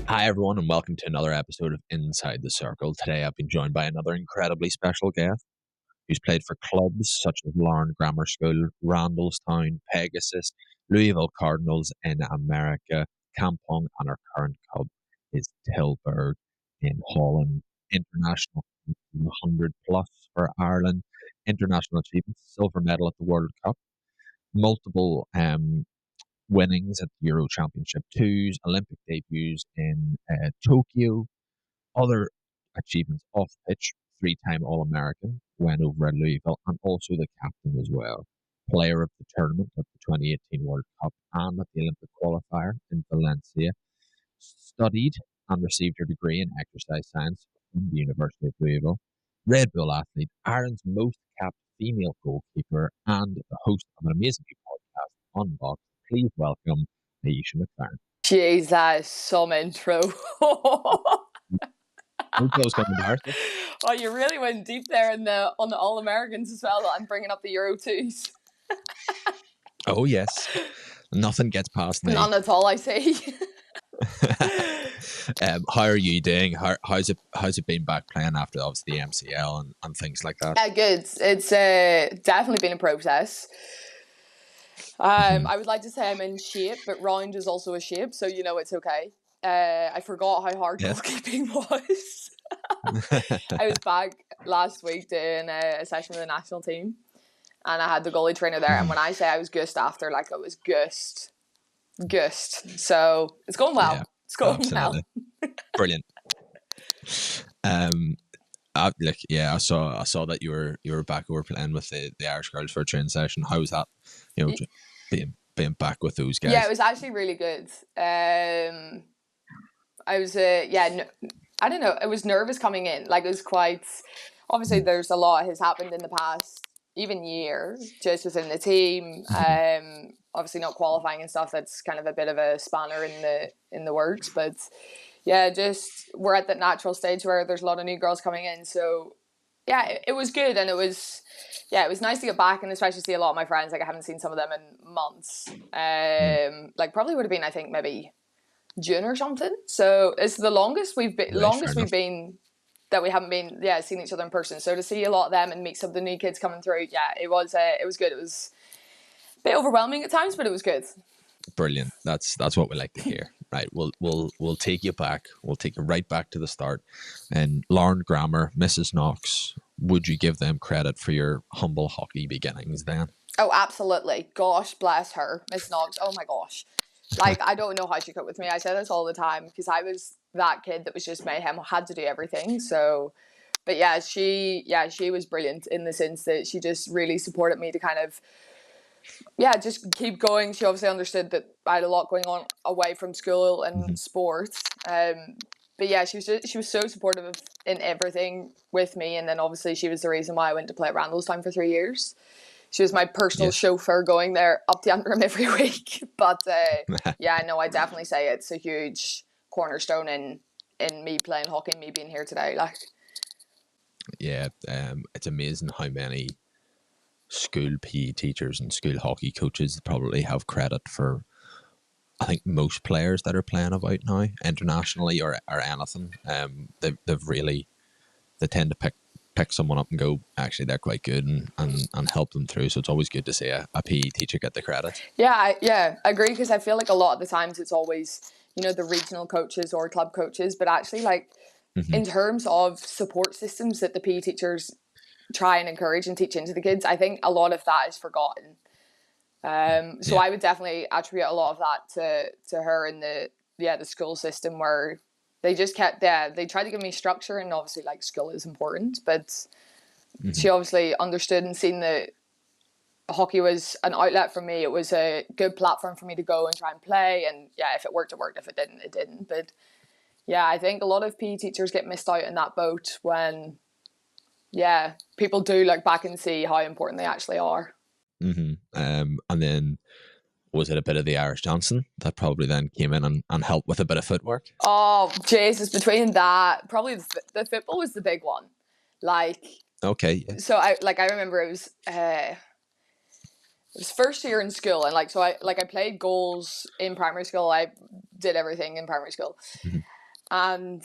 Hi, everyone, and welcome to another episode of Inside the Circle. Today, I've been joined by another incredibly special guest who's played for clubs such as Lauren Grammar School, Randallstown, Pegasus, Louisville Cardinals in America, Kampong, and our current club is Tilburg in Holland. International 100 plus for Ireland, international achievements, silver medal at the World Cup, multiple winnings at the Euro Championship twos, Olympic debuts in Tokyo, other achievements off the pitch, three-time All-American, went over at Louisville, and also the captain as well. Player of the tournament at the 2018 World Cup and at the Olympic qualifier in Valencia. Studied and received her degree in exercise science from the University of Louisville. Red Bull athlete, Ireland's most capped female goalkeeper, and the host of an amazing new podcast, Unboxed. Please welcome Ayeisha McFerran. Jesus, some intro. Oh, you really went deep there on the All Americans as well. I'm bringing up the Euro twos. Oh yes, nothing gets past me. None at all, I see. How are you doing? How's it been back playing after obviously the MCL and things like that? Good. It's definitely been a process. I would like to say I'm in shape, but round is also a shape, so you know it's okay. I forgot how hard goalkeeping was. I was back last week doing a session with the national team, and I had the goalie trainer there. And when I say I was gust after, like I was gust. So it's going well. Yeah, it's going well. Brilliant. I saw that you were back over playing with the Irish girls for a training session. How was that? You know, being back with those guys. Yeah, it was actually really good. I was I don't know. I was nervous coming in. Like it was quite. Obviously, there's a lot has happened in the past even year just within the team. Obviously not qualifying and stuff. That's kind of a bit of a spanner in the works, but. Yeah, just we're at that natural stage where there's a lot of new girls coming in. So, yeah, it was good. And it was nice to get back and especially see a lot of my friends. Like, I haven't seen some of them in months. Like, probably would have been, I think, maybe June or something. So, it's the longest we've been, that we haven't been, seeing each other in person. So, to see a lot of them and meet some of the new kids coming through, it was good. It was a bit overwhelming at times, but it was good. Brilliant. That's what we like to hear. Right, we'll take you back. We'll take you right back to the start. And Lauren Grammar, Mrs. Knox, would you give them credit for your humble hockey beginnings then? Oh, absolutely. Gosh, bless her, Miss Knox. Oh my gosh. Like, I don't know how she coped with me. I say this all the time because I was that kid that was just mayhem, had to do everything. So, but she was brilliant in the sense that she just really supported me to kind of just keep going. She obviously understood that I had a lot going on away from school and sports. But she was so supportive in everything with me. And then obviously she was the reason why I went to play at Randallstown for 3 years. She was my personal chauffeur going there up the Antrim every week. But I definitely say it's a huge cornerstone in me playing hockey and me being here today. Like, yeah, it's amazing how many school PE teachers and school hockey coaches probably have credit for I think most players that are playing about now internationally or anything. They tend to pick someone up and go, actually they're quite good and help them through. So it's always good to see a PE teacher get the credit. I agree, because I feel like a lot of the times it's always, the regional coaches or club coaches, but actually like in terms of support systems that the PE teachers try and encourage and teach into the kids, I think a lot of that is forgotten. So I would definitely attribute a lot of that to her in the school system, where they just kept they tried to give me structure, and obviously like school is important, but she obviously understood and seen that hockey was an outlet for me. It was a good platform for me to go and try and play, and if it worked, it worked. If it didn't, it didn't. But I think a lot of PE teachers get missed out in that boat when people do look back and see how important they actually are. And then was it a bit of the Irish Johnson that probably then came in and helped with a bit of footwork? Oh, Jesus, between that, probably the football was the big one. Like, okay. Yeah. So I remember it was, it was first year in school, and like so I played goals in primary school. I did everything in primary school, Mhm. and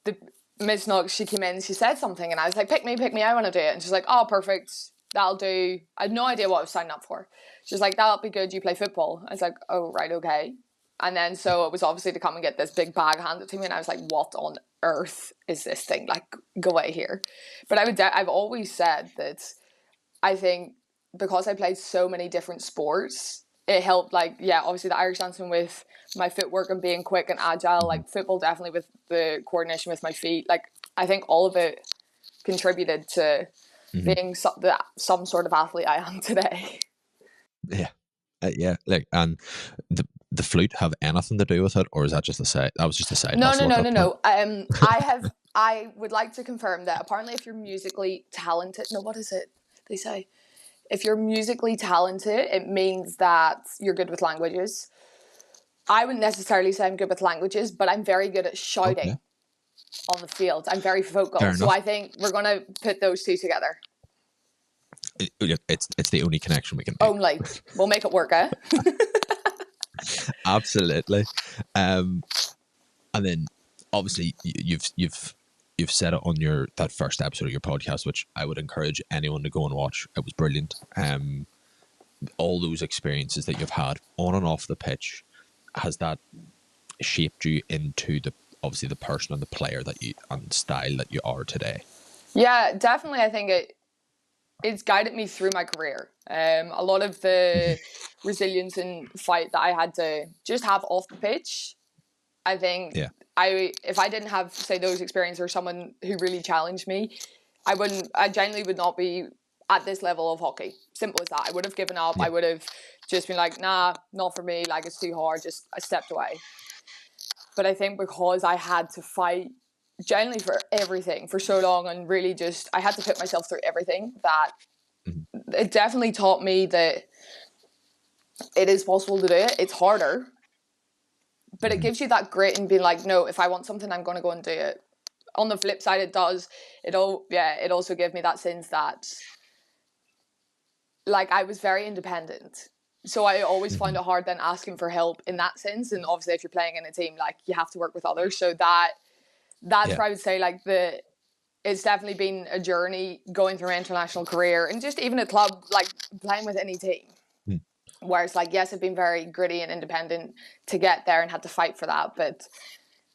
the Miss Knox, she came in, she said something, and I was like, pick me, I want to do it. And she's like, oh, perfect, that'll do. I had no idea what I was signing up for. She's like, that'll be good, you play football. I was like, oh, right, okay. And then so it was obviously to come and get this big bag handed to me, and I was like, what on earth is this thing? Like, go away here. But I've always said that I think because I played so many different sports, it helped, like, yeah, obviously the Irish dancing with my footwork and being quick and agile, like football definitely with the coordination with my feet. Like, I think all of it contributed to being some sort of athlete I am today. Yeah. Yeah. Like, and the flute have anything to do with it, or is that just a side? That was just a side No, hustle no, at no, that no, point. no. I would like to confirm that apparently if you're musically talented, no, what is it they say? If you're musically talented, it means that you're good with languages. I wouldn't necessarily say I'm good with languages, but I'm very good at Okay. shouting on the field. I'm very vocal. Fair So enough. I think we're going to put those two together. It's the only connection we can make. Only. We'll make it work, eh? Absolutely. And then obviously you've said it on your that first episode of your podcast, which I would encourage anyone to go and watch. It was brilliant. All those experiences that you've had on and off the pitch, has that shaped you into the obviously the person and the player that you and style that you are today? Yeah, definitely. I think it's guided me through my career. A lot of the resilience and fight that I had to just have off the pitch, I think Yeah. if I didn't have, say, those experiences or someone who really challenged me, I genuinely would not be at this level of hockey. Simple as that. I would have given up. Yeah. I would have just been like, nah, not for me. Like, it's too hard. I stepped away. But I think because I had to fight genuinely for everything for so long and really just, I had to put myself through everything, that it definitely taught me that it is possible to do it. It's harder, but it gives you that grit and being like, no, if I want something, I'm going to go and do it. On the flip side, it also gave me that sense that, like, I was very independent. So I always found it hard then asking for help in that sense. And obviously if you're playing in a team, like, you have to work with others. So that's Yeah. where I would say, like, it's definitely been a journey going through my international career and just even a club, like playing with any team. Where it's like, yes, I've been very gritty and independent to get there and had to fight for that. But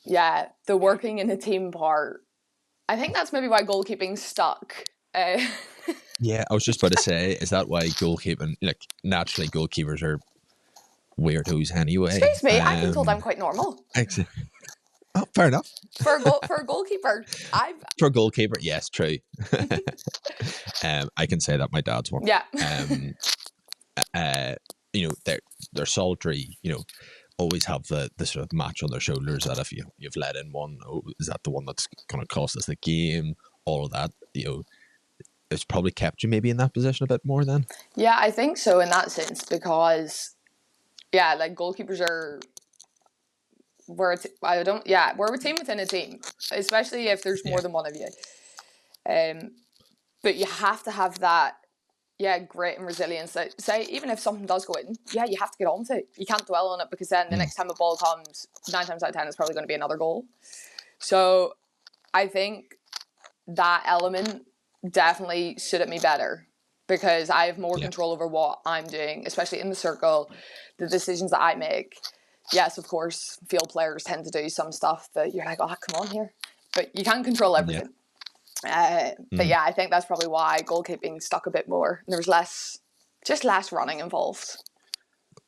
yeah, the working in a team part, I think that's maybe why goalkeeping stuck. Yeah, I was just about to say, is that why goalkeeping, like, naturally goalkeepers are weirdos anyway? Excuse me, I've been told I'm quite normal. Oh, fair enough. For a goalkeeper, For a goalkeeper, yes, true. I can say that my dad's one. Yeah. You know, they're solitary, you know, always have the sort of match on their shoulders that if you've let in one, oh, is that the one that's going to cost us the game? All of that, you know, it's probably kept you maybe in that position a bit more then. Yeah, I think so in that sense because, yeah, like goalkeepers we're a team within a team, especially if there's more than one of you. But you have to have that, grit and resilience. That, say, even if something does go in, you have to get on to it. You can't dwell on it because then the next time a ball comes, 9 times out of 10, it's probably going to be another goal. So I think that element definitely suited me better because I have more control over what I'm doing, especially in the circle, the decisions that I make. Yes, of course, field players tend to do some stuff that you're like, oh, come on here. But you can't control everything. But yeah, I think that's probably why goalkeeping stuck a bit more. There was less running involved.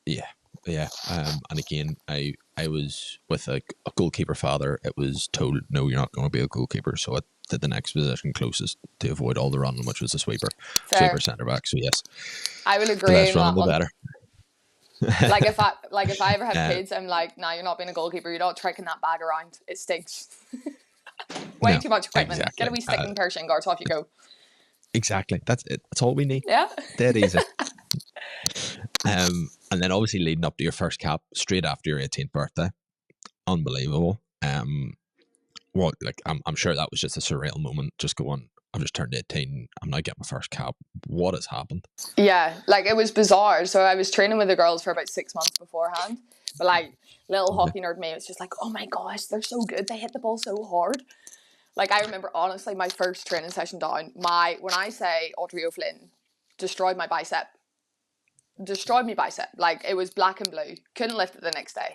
Yeah. And again, I was with a goalkeeper father. It was told, no, you're not going to be a goalkeeper. So I did the next position closest to avoid all the running, which was a sweeper. Fair. Sweeper centre back. So yes, I will agree. The less on running, that the one. better. if I ever have kids, I'm like, nah, you're not being a goalkeeper. You're not tricking that bag around. It stinks. Way too much equipment. Exactly. Get a wee stick and pair of shin guards. Off you go. Exactly. That's it. That's all we need. Yeah. Dead easy. And then obviously leading up to your first cap, straight after your 18th birthday, unbelievable. I'm sure that was just a surreal moment. Just going, I've just turned 18. I'm now getting my first cap. What has happened? Yeah, like it was bizarre. So I was training with the girls for about 6 months beforehand. But like little hockey nerd me was just like, oh my gosh, they're so good. They hit the ball so hard. Like I remember honestly my first training session down, when I say Audrey O'Flynn destroyed my bicep. Destroyed my bicep. Like it was black and blue. Couldn't lift it the next day.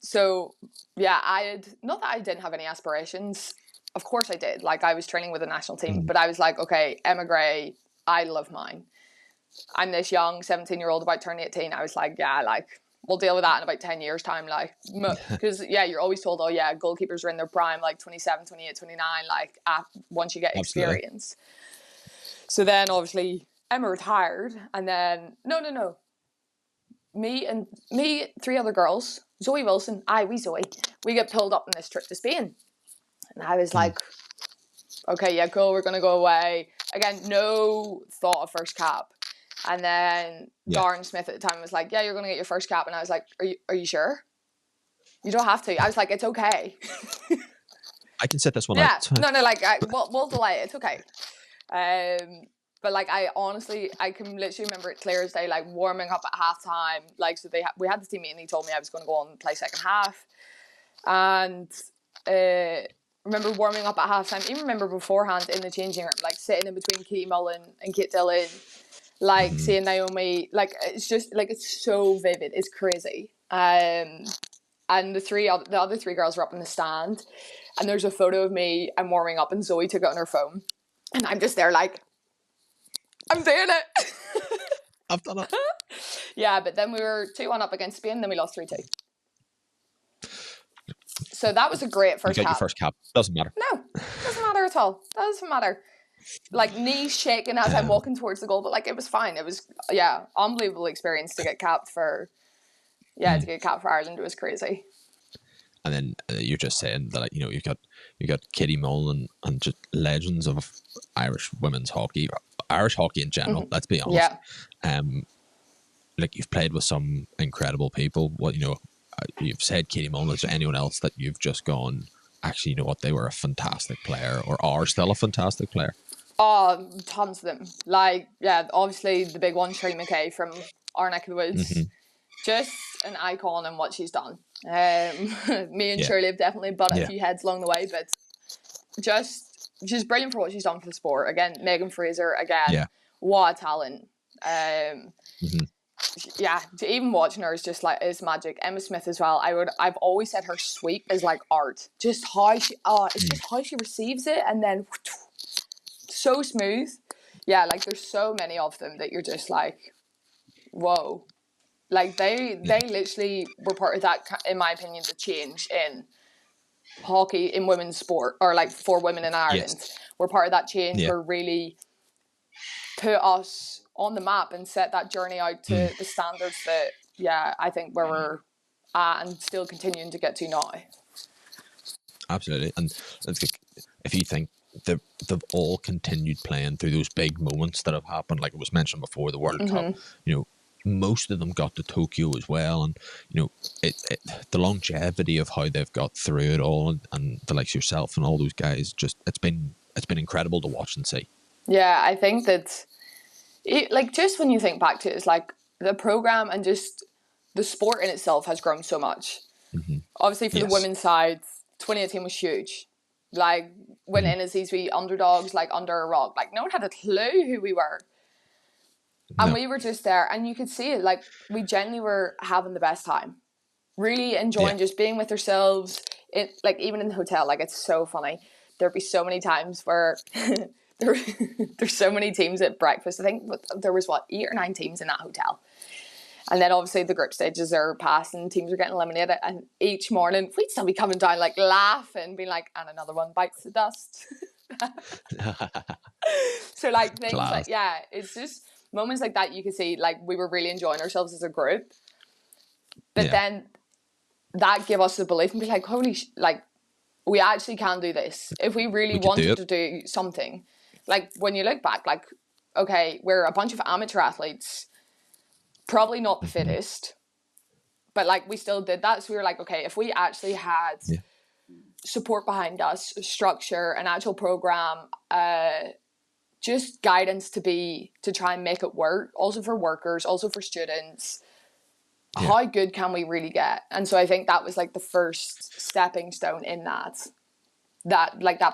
So yeah, not that I didn't have any aspirations. Of course I did. Like I was training with the national team, but I was like, okay, Emma Gray, I love mine. I'm this young 17-year-old about turning 18. I was like, yeah, like we'll deal with that in about 10 years time. Like, because yeah, you're always told, oh yeah, goalkeepers are in their prime, like 27, 28, 29, like once you get experience. So then obviously Emma retired and then, no. Me, 3 other girls, Zoe Wilson, Zoe, we get pulled up on this trip to Spain. And I was like, okay, yeah, cool, we're going to go away. Again, no thought of first cap. And then Darren Smith at the time was like, yeah, you're going to get your first cap. And I was like, are you sure? You don't have to. I was like, it's okay. I can set this one out. No, like, we'll delay it. It's okay. But like, I can literally remember it clear as day, like warming up at halftime. Like, so we had the team meeting. He told me I was going to go on and play second half. And remember warming up at halftime. Even remember beforehand in the changing room, like sitting in between Katie Mullen and Kate Dillon, like seeing Naomi. Like it's just like it's so vivid. It's crazy. And the other 3 girls were up in the stand, and there's a photo of me. I'm warming up, and Zoe took it on her phone, and I'm just there like, I'm doing it. I've done it. Yeah, but then we were 2-1 up against Spain, then we lost 3-2. So that was a great first cap. You get your first cap. Doesn't matter. No, doesn't matter at all. Doesn't matter. Like knees shaking as I'm walking towards the goal, but like it was fine. It was unbelievable experience to get capped for. Yeah, to get capped for Ireland, it was crazy. And then you're just saying that you got Katie Mullen and just legends of Irish women's hockey, Irish hockey in general. Let's be honest. Yeah. Like you've played with some incredible people. You've said Katie Mullen. Is there anyone else that you've just gone, actually, you know what, they were a fantastic player or are still a fantastic player? Oh, tons of them. Like, yeah, obviously the big one, Shirley McKay from our neck of the woods. Just an icon in what she's done. Me and Shirley have definitely butted a few heads along the way, but she's brilliant for what she's done for the sport. Again, Megan Fraser, what a talent. Yeah, even watching her is just like, it's magic. Emma Smith as well. I've always said her sweep is like art. Just how she receives it, and then so smooth. Yeah, like there's so many of them that you're just like, whoa. Like they literally were part of that, in my opinion, the change in hockey in women's sport, or like for women in Ireland. We're part of that change. We're really put us on the map and set that journey out to the standards that I think where we're at and still continuing to get to now. Absolutely. And if you think they've all continued playing through those big moments that have happened, like it was mentioned before, the World Cup, most of them got to Tokyo as well, and the longevity of how they've got through it all, and the likes of yourself and all those guys, just it's been incredible to watch and see. Yeah, I think that just when you think back to it, it's like the program and just the sport in itself has grown so much. Obviously for the women's side, 2018 was huge. Like went in as these wee underdogs, like under a rock, like no one had a clue who we were. And we were just there, and you could see it. Like we genuinely were having the best time, really enjoying just being with ourselves. Like even in the hotel, like it's so funny. There'd be so many times where there's so many teams at breakfast. I think there was 8 or 9 teams in that hotel, and then obviously the group stages are passed and teams are getting eliminated. And each morning we'd still be coming down, like laughing, being like, and another one bites the dust. So like things like it's just. Moments like that you could see, like we were really enjoying ourselves as a group, but then that gave us the belief and be like, holy like we actually can do this if we really wanted to do something. Like when you look back, like okay, we're a bunch of amateur athletes, probably not the fittest, but like we still did that. So we were like, okay, if we actually had support behind us, structure, an actual program, just guidance to try and make it work, also for workers, also for students. Yeah. How good can we really get? And so I think that was like the first stepping stone in that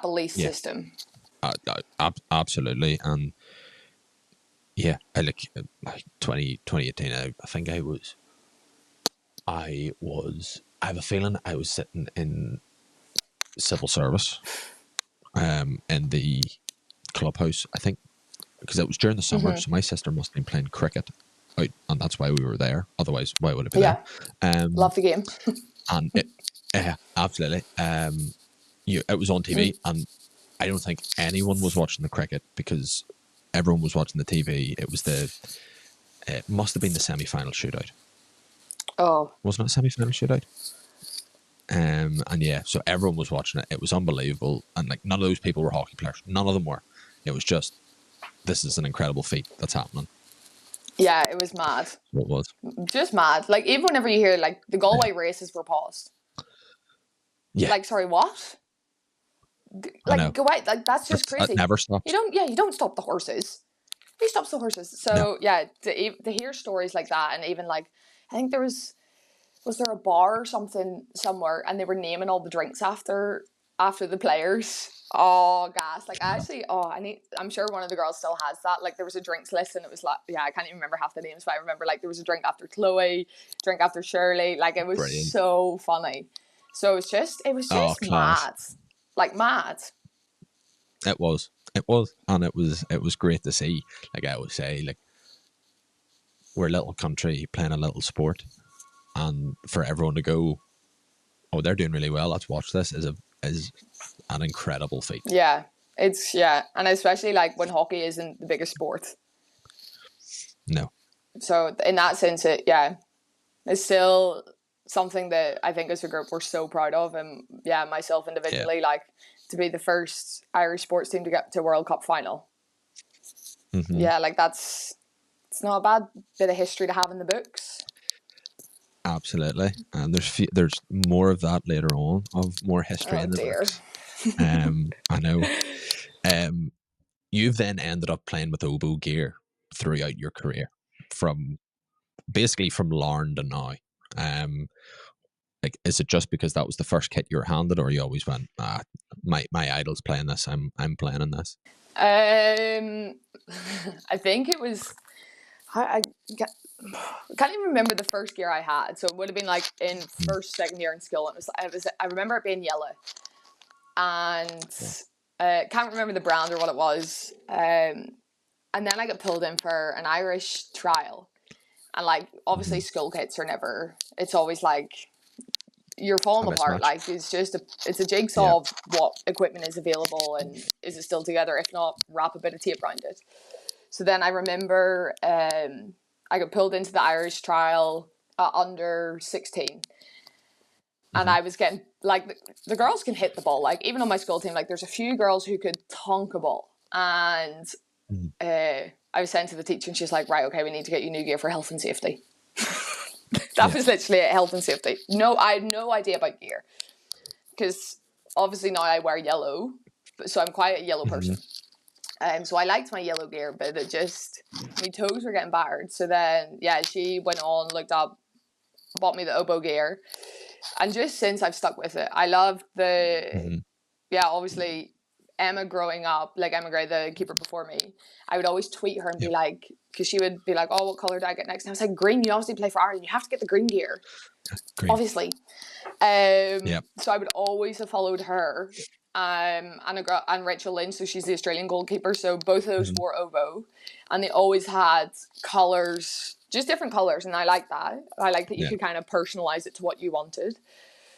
belief Yeah. system. Absolutely. And yeah, I like 2018, I think I have a feeling I was sitting in civil service in the clubhouse, I think, because it was during the summer, so my sister must have been playing cricket out, and that's why we were there. Otherwise, why would it be there? Love the game. And it, absolutely. It was on TV, and I don't think anyone was watching the cricket because everyone was watching the TV. It was it must have been the semi-final shootout. Oh, Wasn't it a semi-final shootout? And yeah, so everyone was watching it. It was unbelievable, and like none of those people were hockey players. None of them were. It was just, this is an incredible feat that's happening. Yeah, it was mad. It was just mad. Like even whenever you hear like the Galway races were paused. Yeah. Like, sorry, what? Like, go out. Like, that's just crazy. It never stops. You don't stop the horses. Who stops the horses? So, No. yeah, to hear stories like that, and even like, I think there was there a bar or something somewhere, and they were naming all the drinks after the players. Oh, gas. Like, actually, I'm sure one of the girls still has that. Like, there was a drinks list, and it was like, yeah, I can't even remember half the names, but I remember, like, there was a drink after Chloe, drink after Shirley. Like, it was Brilliant. So funny. So, it was just mad. Like, mad. It was, and it was great to see. Like I always say, like, we're a little country playing a little sport, and for everyone to go, oh, they're doing really well, let's watch this, is an incredible feat. Yeah, and especially like when hockey isn't the biggest sport. No. So in that sense, it's still something that I think as a group we're so proud of, and yeah, myself individually, like to be the first Irish sports team to get to World Cup final. Mm-hmm. Yeah, like it's not a bad bit of history to have in the books. Absolutely, and there's more of that later on, of more history in the books. I know. You've then ended up playing with oboe gear throughout your career, from Larne to now. Like, is it just because that was the first kit you were handed, or you always went, my idol's playing this, I'm playing in this? I think it was. I can't even remember the first gear I had, so it would have been like in second year in school. I remember it being yellow, and can't remember the brand or what it was. And then I got pulled in for an Irish trial, and like obviously school kits are never. It's always like you're falling apart. Like it's a jigsaw of what equipment is available and is it still together. If not, wrap a bit of tape around it. So then I remember I got pulled into the Irish trial under 16. And I was getting, like, the girls can hit the ball. Like, even on my school team, like, there's a few girls who could tonk a ball. And I was sent to the teacher, and she's like, right, okay, we need to get you new gear for health and safety. That was literally it, health and safety. No, I had no idea about gear. Because obviously now I wear yellow, so I'm quite a yellow person. So I liked my yellow gear, but it just, my toes were getting battered. So then, she went on, looked up, bought me the oboe gear. And just since I've stuck with it, I love obviously Emma growing up, like Emma Gray, the keeper before me, I would always tweet her and be like, because she would be like, oh, what colour do I get next? And I was like, green, you obviously play for Ireland, you have to get the green gear. Green. Obviously. So I would always have followed her. And Rachel Lynch, so she's the Australian goalkeeper, so both of those wore oboe, and they always had colours, just different colours, and I like that. I like that you could kind of personalise it to what you wanted.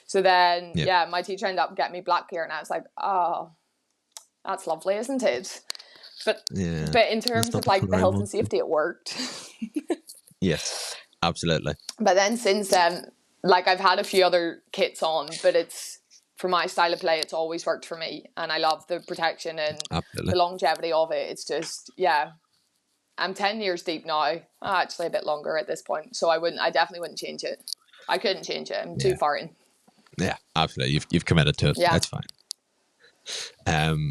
So then, my teacher ended up getting me black gear, and I was like, oh, that's lovely, isn't it? But in terms of like the health and safety, it worked. Yes, absolutely. But then since then, like I've had a few other kits on, but it's, for my style of play, it's always worked for me, and I love the protection and the longevity of it. It's just, I'm 10 years deep now, actually a bit longer at this point, so I definitely wouldn't change it. I couldn't change it. I'm too far in. Yeah, absolutely. You've committed to it. Yeah. That's fine.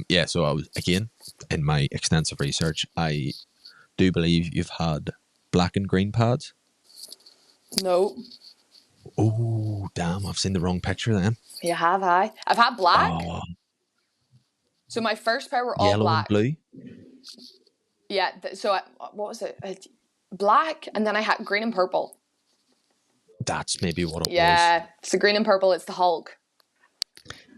Yeah. So I was again in my extensive research. I do believe you've had black and green pads. No. Oh, damn! I've seen the wrong picture then. You have, I? I've had black. Oh, So my first pair were all yellow and black. blue. Yeah. What was it? Black, and then I had green and purple. That's maybe what it was. Yeah. So green and purple, it's the Hulk.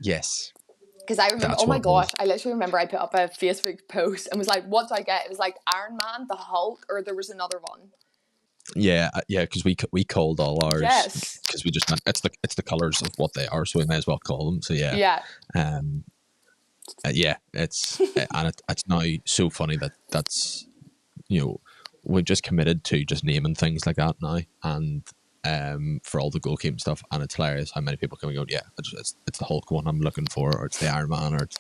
Yes. Because I remember, That's oh my what it was. gosh, I literally remember I put up a Facebook post and was like, what do I get? It was like Iron Man, the Hulk, or there was another one. Yeah, yeah. Because we called all ours. Yes. Because we just meant it's the colors of what they are, so we may as well call them. So yeah. Yeah. Yeah. It's and it's now so funny that's we've just committed to just naming things like that now, and for all the goalkeeping stuff, and it's hilarious how many people come and go, yeah, it's the Hulk one I'm looking for, or it's the Iron Man, or it's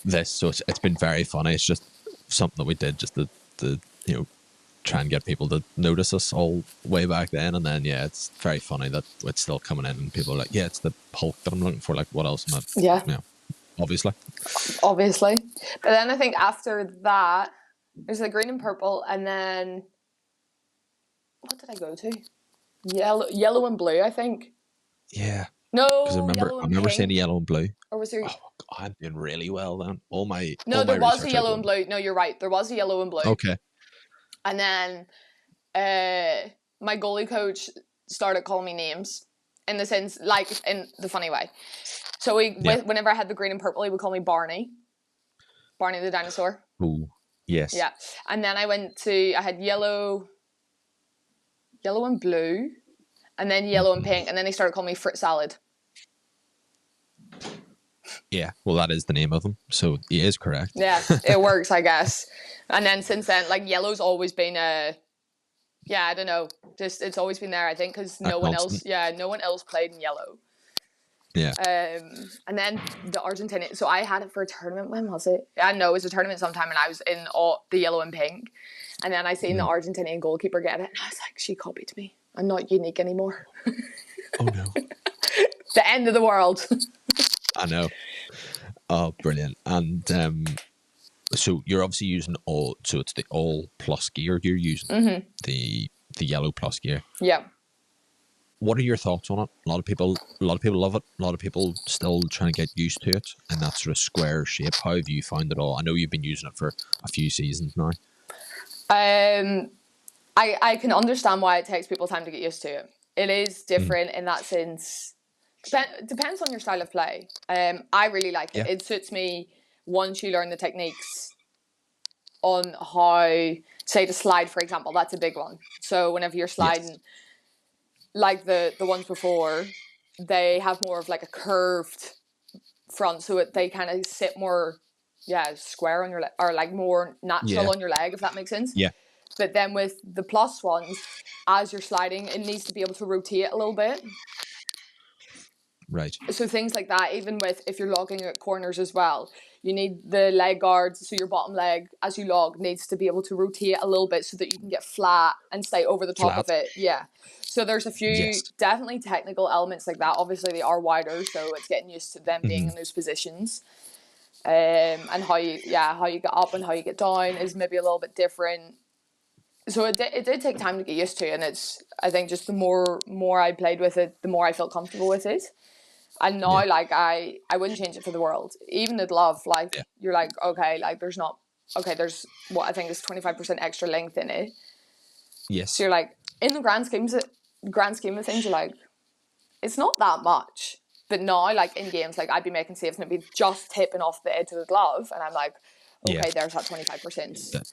this. So it's been very funny. It's just something that we did just to try and get people to notice us all way back then, and then yeah, it's very funny that it's still coming in and people are like, yeah, it's the Hulk that I'm looking for. Like, what else am I? Yeah. Obviously. But then I think after that, there's the green and purple, and then what did I go to? Yellow and blue, I think. Yeah. No, Because I remember saying yellow and blue. Or was there? Oh, I'm doing really well then. There was a yellow and blue. No, you're right. There was a yellow and blue. Okay. And then my goalie coach started calling me names, in the sense, like, in the funny way. So whenever I had the green and purple, he would call me Barney the dinosaur. Ooh, yes. Yeah. And then I had yellow and blue, and then yellow and pink, and then he started calling me fruit salad. Yeah, well, that is the name of them, so he is correct. Yeah, it works, I guess. And then since then, like, yellow's always been I don't know, just it's always been there, I think, because no one else played in yellow. Yeah. And then the Argentinian, so I had it for a tournament. When was it? I know it was a tournament sometime, and I was in the yellow and pink, and then I seen the Argentinian goalkeeper get it, and I was like, she copied me. I'm not unique anymore. Oh no. The end of the world. I know. Oh, brilliant. And so you're obviously using so it's the all plus gear you're using, the yellow plus gear. Yeah. What are your thoughts on it? A lot of people love it. A lot of people still trying to get used to it, and that sort of square shape. How have you found it all? I know you've been using it for a few seasons now. I can understand why it takes people time to get used to it. It is different in that sense. Depends on your style of play. I really like it. Yeah. It suits me once you learn the techniques on how, say, to slide, for example. That's a big one. So whenever you're sliding, like the ones before, they have more of like a curved front, so they kind of sit more, square on your leg, or like more natural on your leg, if that makes sense. Yeah. But then with the plus ones, as you're sliding, it needs to be able to rotate a little bit. Right. So things like that, even with if you're logging at corners as well, you need the leg guards. So your bottom leg, as you log, needs to be able to rotate a little bit so that you can get flat and stay over the top of it. Yeah. So there's a few definitely technical elements like that. Obviously they are wider, so it's getting used to them being in those positions. And how you get up and how you get down is maybe a little bit different. So it did take time to get used to, and it's, I think, just the more I played with it, the more I felt comfortable with it. And now, like, I wouldn't change it for the world. Even the glove, like, you're like, okay, like, there's what I think is 25% extra length in it. Yes. So you're like, in the grand scheme of things, you're like, it's not that much. But now, like, in games, like, I'd be making saves and it'd be just tipping off the edge of the glove, and I'm like, okay, there's that 25%.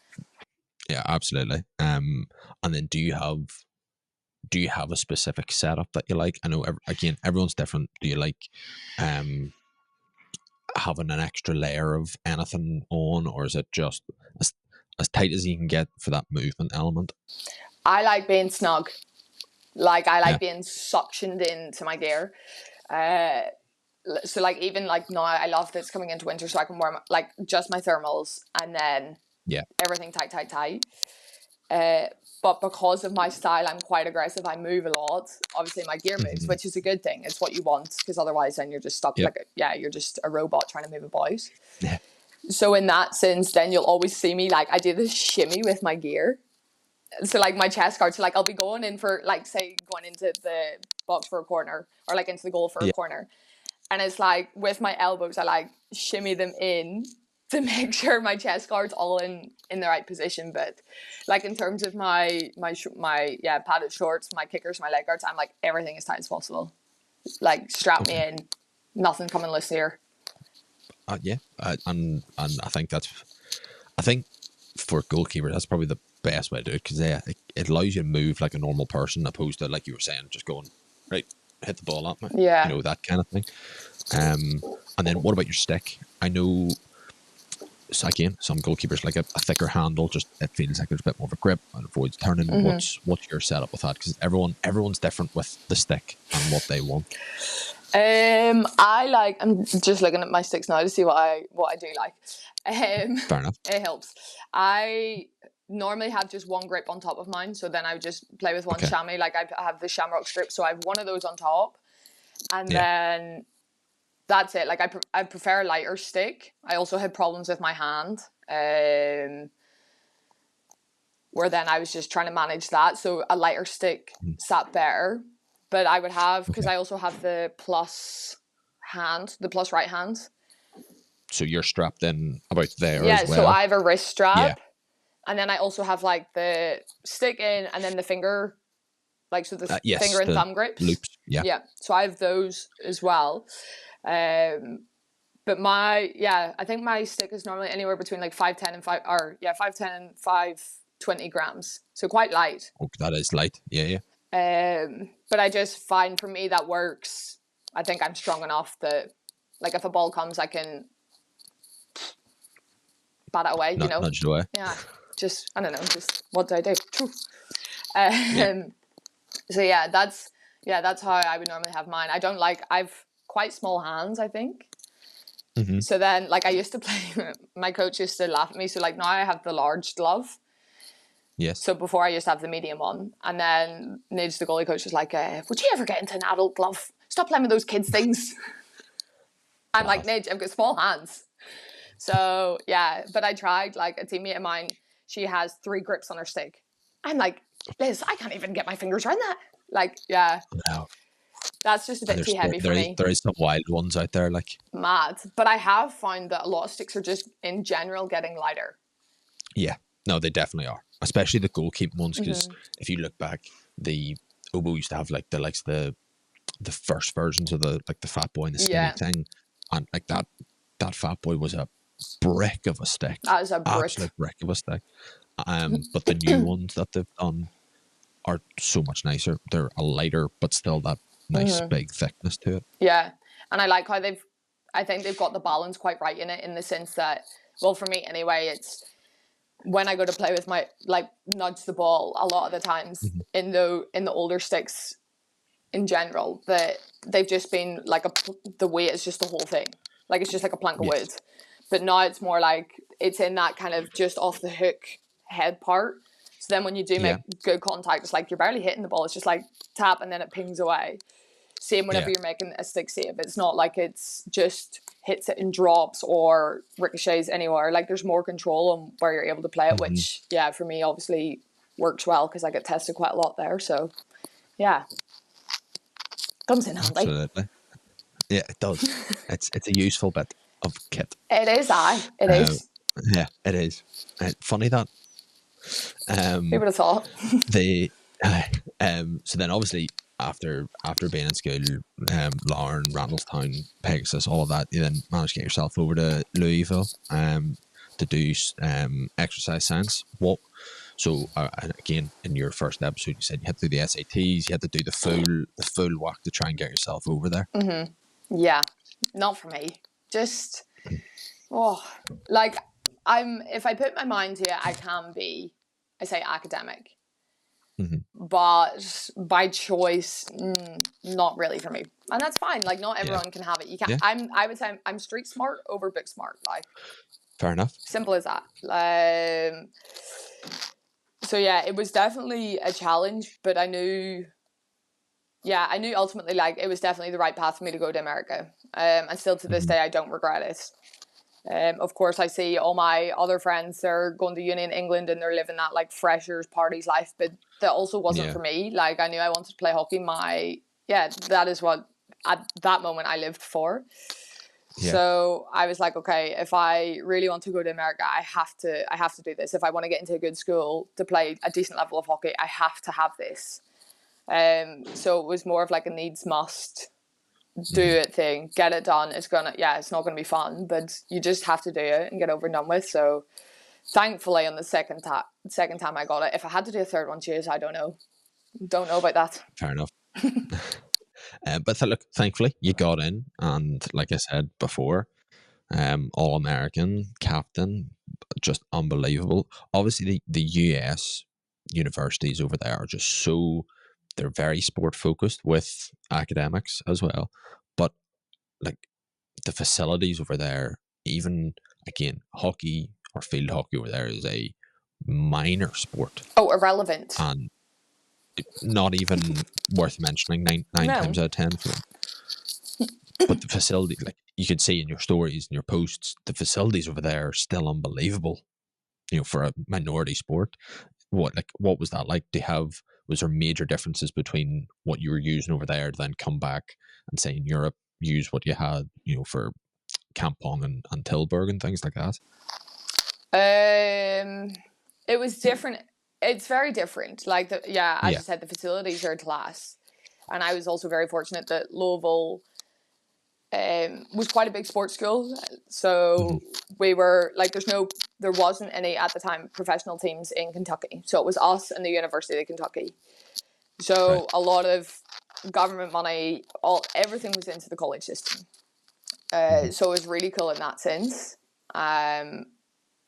Yeah, absolutely. And then do you have a specific setup that you like? I know everyone's different. Do you like having an extra layer of anything on, or is it just as tight as you can get for that movement element? I like being snug. Like, I like being suctioned into my gear. So like, even like now, I love that it's coming into winter, so I can wear like just my thermals and then everything tight. but because of my style, I'm quite aggressive. I move a lot. Obviously, my gear moves, which is a good thing. It's what you want, because otherwise then you're just stuck. Yep. You're just a robot trying to move about. Yeah. So in that sense, then you'll always see me, like, I do this shimmy with my gear. So, like, my chest guard, so, like, I'll be going in for, like, say, going into the box for a corner, or, like, into the goal for a corner. And it's, like, with my elbows, I, like, shimmy them in to make sure my chest guard's all in the right position. But, like, in terms of my padded shorts, my kickers, my leg guards, I'm, like, everything as tight as possible. Like, strap me in. Nothing coming loose here. And I think for goalkeeper, that's probably the best way to do it, because it allows you to move like a normal person, opposed to, like you were saying, just going right, hit the ball at me. Yeah. You know, that kind of thing. And then what about your stick? I know, so again, some goalkeepers like a thicker handle, just it feels like there's a bit more of a grip and avoids turning. What's your setup with that? Because everyone's different with the stick and what they want. I'm just looking at my sticks now to see what I do like. Fair enough. It helps. I normally have just one grip on top of mine, so then I would just play with one chamois. Like, I have the shamrock strip, so I have one of those on top, and then that's it. Like, I prefer a lighter stick. I also had problems with my hand, where then I was just trying to manage that, so a lighter stick sat better. But I would have, because I also have the plus right hand. So you're strapped in about there as well. So I have a wrist strap, and then I also have, like, the stick in, and then the finger, like, so the finger and thumb grips. Loops. Yeah. So I have those as well. But I think my stick is normally anywhere between, like, 510 and 520 grams. So quite light. Oh, that is light. Yeah. But I just find, for me, that works. I think I'm strong enough that, like, if a ball comes, I can bat it away, Nudge it away. Yeah. Just, I don't know, just what do I do? So that's how I would normally have mine. I've quite small hands, I think. So then, like, I used to play, my coach used to laugh at me. So, like, now I have the large glove. Yes. So before I used to have the medium one, and then Nidge, the goalie coach, was like, would you ever get into an adult glove? Stop playing with those kids' things. I'm like, Nidge, I've got small hands. So, yeah, but I tried, like, a teammate of mine, she has 3 grips on her stick. I'm like, Liz, I can't even get my fingers around that. Like, yeah. No. That's just a bit too heavy for me. There is some wild ones out there, like. Mad. But I have found that a lot of sticks are just, in general, getting lighter. Yeah. No, they definitely are. Especially the goalkeeping ones, because if you look back, the Obo used to have, like, the first versions of the Fat Boy and the skinny thing. And, like, that Fat Boy was a brick of a stick. That is a brick. Absolute brick of a stick. But the new ones that they've done are so much nicer. They're a lighter, but still that nice big thickness to it. Yeah. And I like how I think they've got the balance quite right in it, in the sense that, well, for me anyway, it's when I go to play with my, like, nudge the ball, a lot of the times in the older sticks in general, that they've just been like the weight is just the whole thing. Like, it's just like a plank of wood. But now it's more like it's in that kind of just off the hook head part. So then when you do make good contact, it's like you're barely hitting the ball. It's just like tap and then it pings away. Same whenever you're making a stick save. It's not like it's just hits it and drops or ricochets anywhere. Like, there's more control on where you're able to play it, which, for me, obviously works well because I get tested quite a lot there. So, yeah. Comes in handy. Absolutely. Yeah, it does. It's a useful bit of kit. It is, It is. Yeah, it is. Funny that. Who would have thought? So then, obviously, after being in school, Lauren, Randallstown, Pegasus, all of that, you then managed to get yourself over to Louisville to do exercise science. So again, in your first episode, you said you had to do the SATs, you had to do the full whack to try and get yourself over there. Yeah, not for me. Just, if I put my mind to it, I can be, I say, academic. But by choice, not really for me. And that's fine. Like, not everyone can have it. You can't. I would say I'm street smart over book smart. Like, fair enough. Simple as that. So yeah, it was definitely a challenge, but I knew ultimately like it was definitely the right path for me to go to America. And still to this day, I don't regret it. Of course, I see all my other friends, they're going to uni in England and they're living that like freshers parties life, but that also wasn't for me. Like I knew I wanted to play hockey. That is what at that moment I lived for. Yeah. So I was like, okay, if I really want to go to America, I have to do this. If I want to get into a good school to play a decent level of hockey, I have to have this. So it was more of like a needs must do it thing, get it done. It's not gonna be fun, but you just have to do it and get over and done with. So thankfully on the second time I got it. If I had to do a third one, cheers, I don't know about that. Fair enough. But look, thankfully you got in, and like I said before, All-American captain, just unbelievable. Obviously the US universities over there are just they're very sport focused with academics as well, but like the facilities over there, even again, hockey or field hockey over there is a minor sport. Oh, irrelevant. And not even worth mentioning nine times out of 10 for them. But the facility, like you could see in your stories and your posts, the facilities over there are still unbelievable, for a minority sport. What was that like? Was there major differences between what you were using over there to then come back and say in Europe, use what you had, for Kampong and Tilburg and things like that? It was different. It's very different. Like, as you said, the facilities are class. And I was also very fortunate that Louisville was quite a big sports school. So we were, like, there wasn't any, at the time, professional teams in Kentucky. So it was us and the University of Kentucky. So a lot of government money, everything was into the college system. So it was really cool in that sense.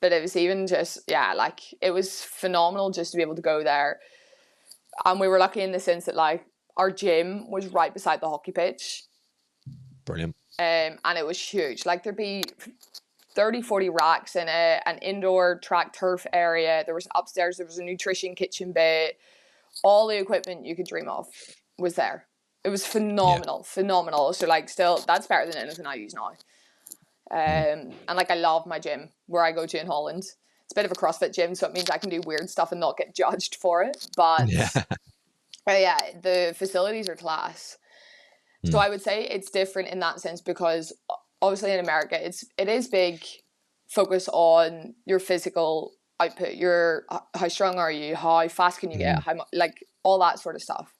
But it was even just, it was phenomenal just to be able to go there. And we were lucky in the sense that, like, our gym was right beside the hockey pitch. Brilliant. And it was huge. Like, there'd be 30, 40 racks in an indoor track turf area. There was upstairs, there was a nutrition kitchen bit. All the equipment you could dream of was there. It was phenomenal. So, like, still, that's better than anything I use now. And like, I love my gym where I go to in Holland. It's a bit of a CrossFit gym, so it means I can do weird stuff and not get judged for it. But the facilities are class. So I would say it's different in that sense because obviously in America it is big focus on your physical output. How strong are you? How fast can you get? How much, like all that sort of stuff.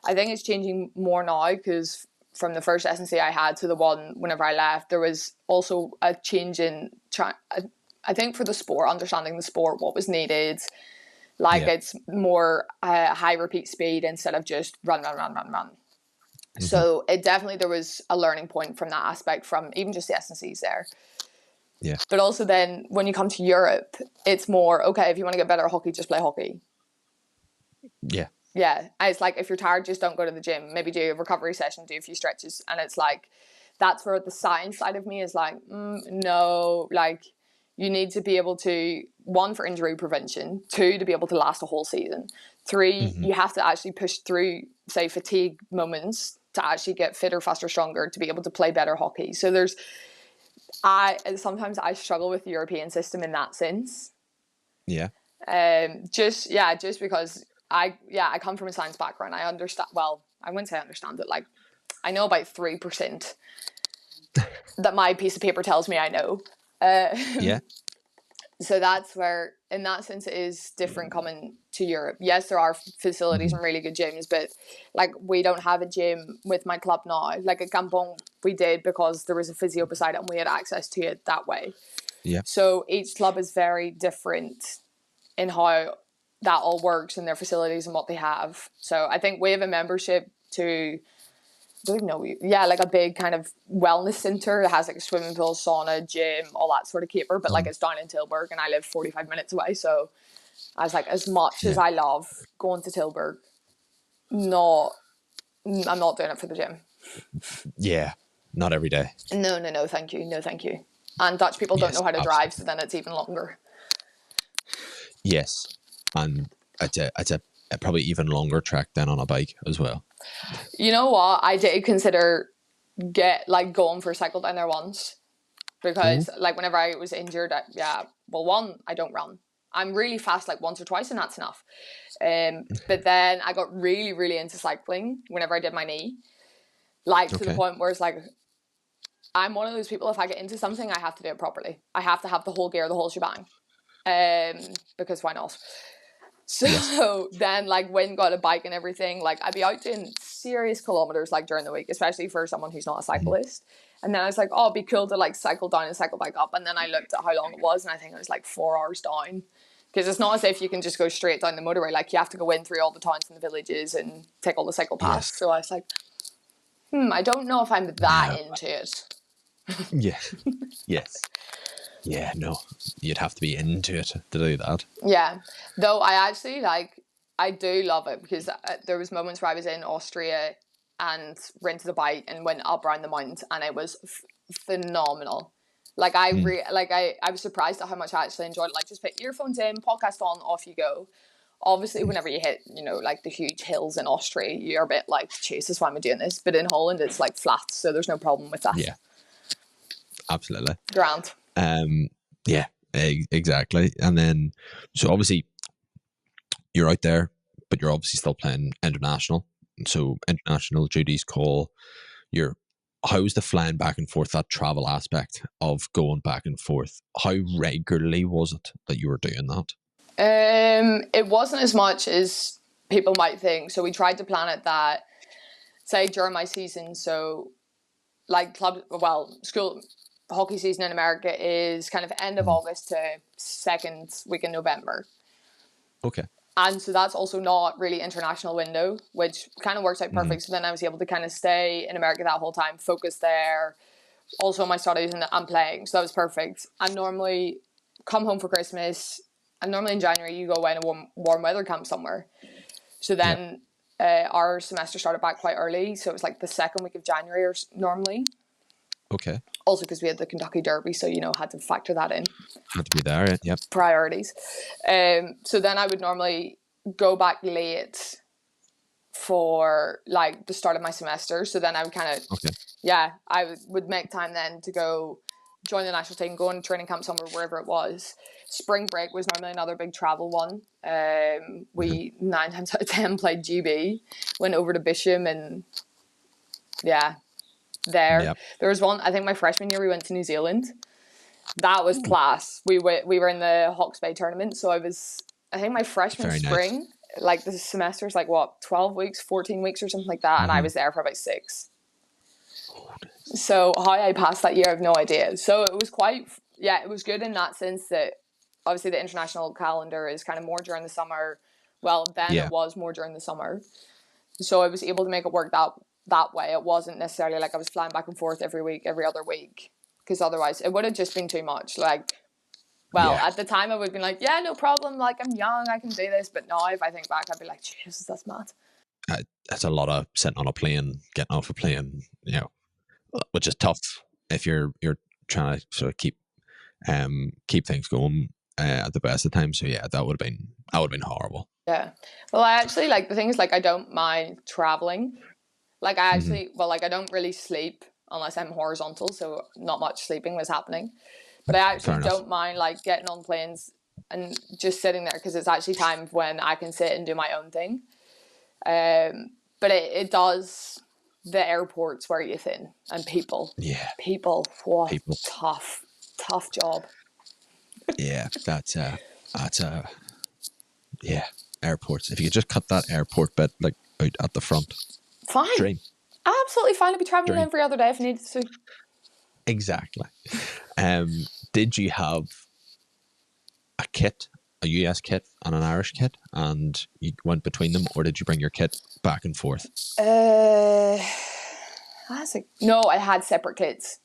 I think it's changing more now because from the first S&C I had to the one whenever I left, there was also a change in, I think for the sport, understanding the sport, what was needed. Like it's more high repeat speed instead of just run. So there was a learning point from that aspect from even just the S&Cs there. Yeah. But also then when you come to Europe, it's more, okay, if you want to get better at hockey, just play hockey. Yeah. Yeah, and it's like if you're tired, just don't go to the gym. Maybe do a recovery session, do a few stretches, and it's like that's where the science side of me is like, no, like you need to be able to, 1, for injury prevention, 2, to be able to last a whole season, 3, you have to actually push through, say, fatigue moments to actually get fitter, faster, stronger, to be able to play better hockey. So sometimes I struggle with the European system in that sense. Yeah. Just because I come from a science background. I understand, well, I wouldn't say I understand it. Like, I know about 3% that my piece of paper tells me I know. So that's where, in that sense, it is different coming to Europe. Yes, there are facilities and really good gyms, but like we don't have a gym with my club now. Like at Kampong, we did because there was a physio beside it and we had access to it that way. Yeah. So each club is very different in how that all works and their facilities and what they have. So I think we have a membership to, I don't know, like a big kind of wellness center that has like a swimming pool, sauna, gym, all that sort of caper, but like it's down in Tilburg and I live 45 minutes away. So I was like, as much as I love going to Tilburg, I'm not doing it for the gym. Yeah, not every day. No, thank you. No, thank you. And Dutch people don't know how to drive, so then it's even longer. Yes. and it's a probably even longer trek than on a bike as well. You know what? I did consider going for a cycle down there once, because like whenever I was injured, I don't run. I'm really fast like once or twice, and that's enough. But then I got really, really into cycling whenever I did my knee, like to the point where it's like, I'm one of those people, if I get into something, I have to do it properly. I have to have the whole gear, the whole shebang. Because why not? So then like when got a bike and everything, like I'd be out doing serious kilometers like during the week, especially for someone who's not a cyclist. And then I was like, oh, it'd be cool to like cycle down and cycle back up. And then I looked at how long it was, and I think it was like 4 hours down. Because it's not as if you can just go straight down the motorway. Like you have to go in through all the towns and the villages and take all the cycle paths. So I was like, I don't know if I'm that into it. Yeah. Yes. Yeah, no, you'd have to be into it to do that. Yeah, though I actually I do love it, because there was moments where I was in Austria and rented a bike and went up around the mountains, and it was phenomenal. Like I was surprised at how much I actually enjoyed it. Like just put earphones in, podcast on, off you go. Obviously, whenever you hit, like the huge hills in Austria, you're a bit like, Jesus, why am I doing this? But in Holland, it's like flat, so there's no problem with that. Yeah, absolutely. Grand. Yeah, exactly. And then, so obviously you're out there, but you're obviously still playing international. So international duties call. How's the flying back and forth, that travel aspect of going back and forth? How regularly was it that you were doing that? It wasn't as much as people might think. So we tried to plan it that, say, during my season. So like school hockey season in America is kind of end of August to second week in November. Okay. And so that's also not really international window, which kind of works out perfect. So then I was able to kind of stay in America that whole time, focus there, also on my studies and playing. So that was perfect. I normally come home for Christmas, and normally in January you go away in a warm weather camp somewhere. So then our semester started back quite early. So it was like the second week of January normally. Okay. Also because we had the Kentucky Derby, so had to factor that in. Had to be there, yep. Priorities. So then I would normally go back late for like the start of my semester. So then I would kind of I would make time then to go join the national team, go on training camp somewhere, wherever it was. Spring break was normally another big travel one. We 9 times out of 10 played GB, went over to Bisham, and there was one, I think my freshman year we went to New Zealand. That was class. We were in the Hawke's Bay tournament, so I think my freshman spring, like the semester's like 12 weeks, 14 weeks or something like that, and I was there for about 6. So how I passed that year, I have no idea. So it was it was good in that sense that obviously the international calendar is kind of more during the summer. Well, then it was more during the summer. So I was able to make it work that way. It wasn't necessarily like I was flying back and forth every week, every other week, because otherwise it would have just been too much. Like, at the time I would have been like, yeah, no problem. Like, I'm young, I can do this. But now if I think back, I'd be like, Jesus, that's mad. That's a lot of sitting on a plane, getting off a plane, which is tough if you're trying to sort of keep things going at the best of times. So that would have been horrible. Yeah. Well, I actually the thing is I don't mind traveling. Like I actually I don't really sleep unless I'm horizontal, so not much sleeping was happening. But I actually don't mind getting on planes and just sitting there, because it's actually time when I can sit and do my own thing. But it does, the airports wear you thin, and people. Yeah. People. Tough job. Yeah, that's airports. If you could just cut that airport bit out at the front. Fine. Dream. Absolutely fine. I'd be traveling every other day if I needed to. Exactly. Did you have a kit, a US kit and an Irish kit, and you went between them, or did you bring your kit back and forth? No, I had separate kits.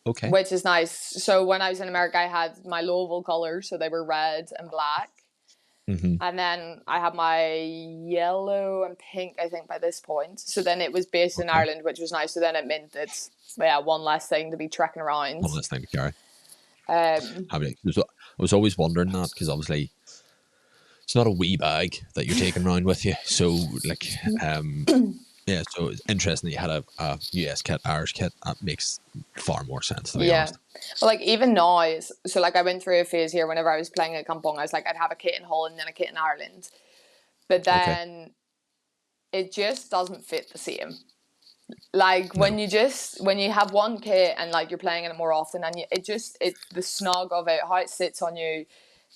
Okay. Which is nice. So when I was in America, I had my Louisville colors, so they were red and black. And then I had my yellow and pink, I think, by this point. So then it was based in Ireland, which was nice. So then it meant it's one less thing to be trekking around. One less thing to carry. I was always wondering that, because obviously it's not a wee bag that you're taking around with you. So like, yeah, so it's interesting that you had a US kit, Irish kit. That makes far more sense, to be Yeah. honest. But like even now, so like I went through a phase here whenever I was playing at Kampong, I was like, I'd have a kit in Holland and then a kit in Ireland. But Okay. then it just doesn't fit the same. Like No. when you have one kit and like you're playing in it more often, and the snug of it, how it sits on you,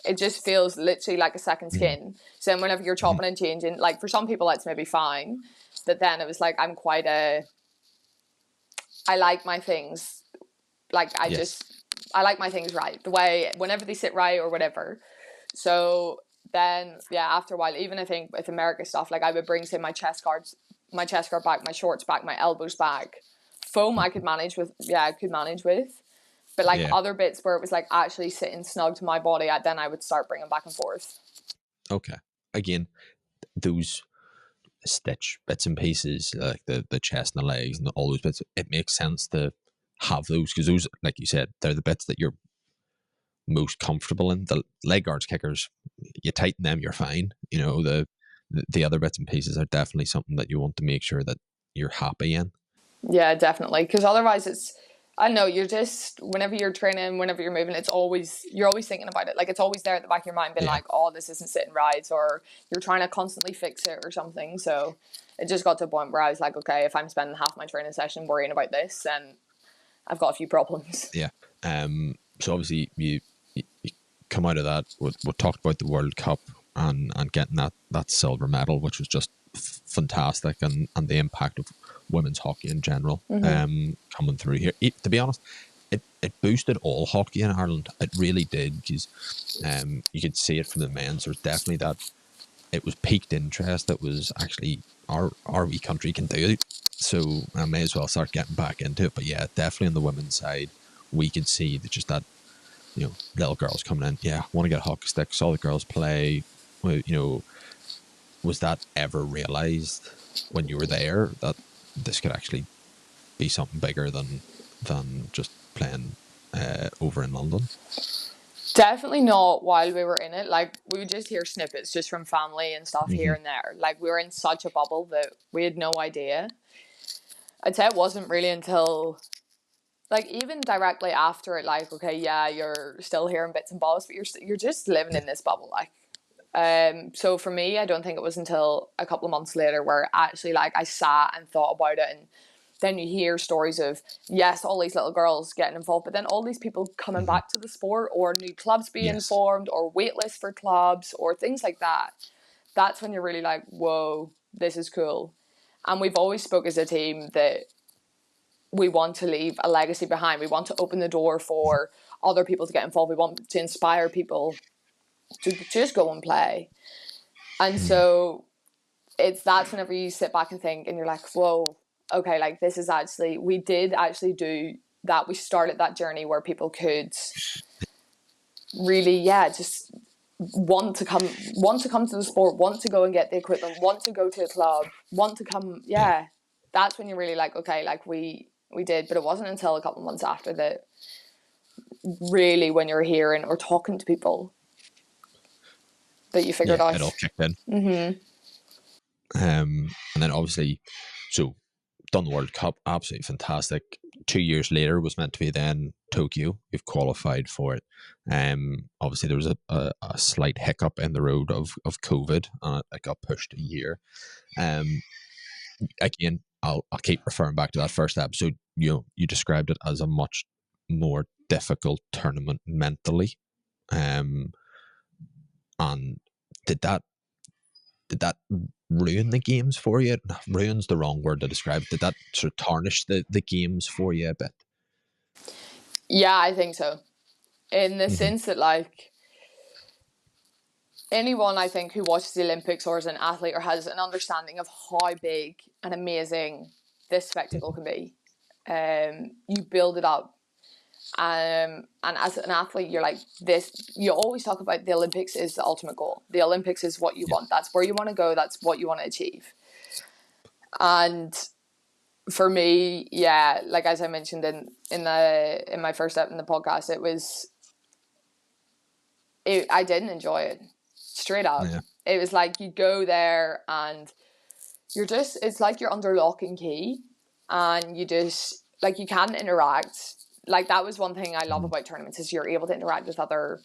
it just feels literally like a second Mm-hmm. skin. So then whenever you're chopping and changing, like for some people that's maybe fine, but then it was like I like my things, like Yes. I like my things right, the way whenever they sit right or whatever. So then yeah, after a while, even I think with America stuff, like I would bring say my chest guard back, my shorts back, my elbows back. Foam I could manage with, but like Yeah. other bits where it was like actually sitting snug to my body, then I would start bringing back and forth. Okay. Again, those stitch bits and pieces, like the chest and the legs and all those bits, it makes sense to have those, because those, like you said, they're the bits that you're most comfortable in. The leg guards, kickers, you tighten them, you're fine. You know, the other bits and pieces are definitely something that you want to make sure that you're happy in. Yeah, definitely. Because otherwise, I don't know, you're just, whenever you're training, whenever you're moving, you're always thinking about it. Like, it's always there at the back of your mind, being Yeah. like, oh, this isn't sitting right, or you're trying to constantly fix it or something. So it just got to a point where I was like, okay, if I'm spending half my training session worrying about this, then I've got a few problems. Yeah. So obviously you come out of that. We talked about the World Cup and getting that silver medal, which was just fantastic, and the impact of women's hockey in general. Coming through here, to be honest, it boosted all hockey in Ireland. It really did, because you could see it from the men's. There's definitely that. It was piqued interest. It was actually our wee country can do it. So I may as well start getting back into it. But yeah, definitely on the women's side, we could see that just that, little girls coming in. Yeah, want to get a hockey stick. Saw the girls play. Well, was that ever realized when you were there that this could actually be something bigger than just playing over in London? Definitely not while we were in it. Like, we would just hear snippets just from family and stuff here Mm-hmm. and there. Like, we were in such a bubble that we had no idea. I'd say it wasn't really until, like, even directly after it, like, okay, yeah, you're still hearing bits and bobs, but you're just living Yeah. in this bubble, like. So for me, I don't think it was until a couple of months later where actually, like, I sat and thought about it, and then you hear stories of, yes, all these little girls getting involved, but then all these people coming Mm-hmm. back to the sport, or new clubs being Yes. formed, or wait lists for clubs, or things like that. That's when you're really like, whoa, this is cool. And we've always spoke as a team that we want to leave a legacy behind. We want to open the door for other people to get involved. We want to inspire people to just go and play. And Mm. so that's whenever you sit back and think, and you're like, whoa, okay, like this is actually, we did actually do that. We started that journey where people could really, yeah, just want to come to the sport, want to go and get the equipment, want to go to a club, want to come. Yeah. Yeah, that's when you're really like, okay, like we did. But it wasn't until a couple of months after that, really, when you're hearing or talking to people, that you figured Yeah. out. It all kicked in. Mm-hmm. And then obviously, so done the World Cup, absolutely fantastic. 2 years later was meant to be then Tokyo. You've qualified for it. Obviously there was a slight hiccup in the road of COVID, and it got pushed a year. Um, Again, I'll keep referring back to that first episode. You described it as a much more difficult tournament mentally. Um, and did that did that ruin the games for you? No, ruin's the wrong word to describe it. Did that sort of tarnish the games for you a bit? Yeah, I think so. In the Mm-hmm. sense that, like, anyone I think who watches the Olympics or is an athlete or has an understanding of how big and amazing this spectacle can be, you build it up. And as an athlete, you're like this. You always talk about the Olympics is the ultimate goal. The Olympics is what you Yeah. want. That's where you want to go. That's what you want to achieve. And for me, yeah, like as I mentioned in my first step in the podcast, I didn't enjoy it. straight up. Yeah. It was like you go there and it's like you're under lock and key, and you just, like, you can't interact. Like, that was one thing I love about tournaments, is you're able to interact with other,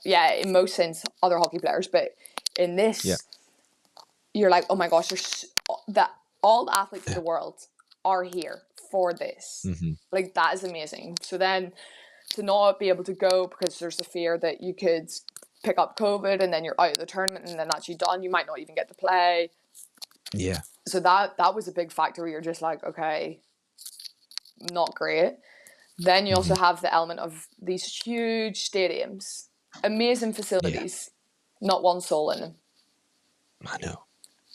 in most sense, other hockey players. But in this, you're like, oh my gosh, that all the athletes of the world are here for this. Like, that is amazing. So then to not be able to go because there's a fear that you could pick up COVID and then you're out of the tournament, and then that's you done. You might not even get to play. Yeah. So that was a big factor where you're just like, okay, not great. Then you also have the element of these huge stadiums, amazing facilities, not one soul in them. I know.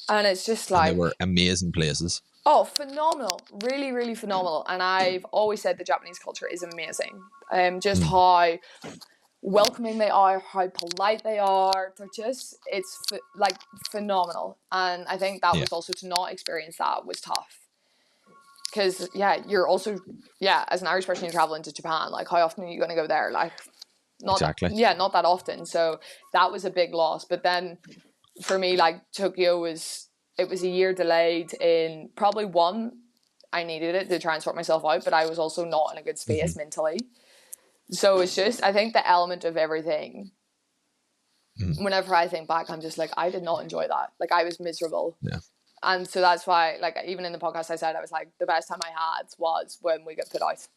And it's just like... And they were amazing places. Oh, phenomenal. Really, really phenomenal. And I've always said the Japanese culture is amazing. Just how welcoming they are, how polite they are. They're just, it's phenomenal. And I think that was also, to not experience that was tough. Because, you're also, as an Irish person, you're traveling to Japan. Like, how often are you going to go there? Like, not not that often. So that was a big loss. But then for me, like, Tokyo was a year delayed in probably one. I needed it to try and sort myself out, but I was also not in a good space mentally. So it's just, I think the element of everything, whenever I think back, I'm just like, I did not enjoy that. Like, I was miserable. Yeah. And so that's why, like, even in the podcast I said, I was like, the best time I had was when we got put out.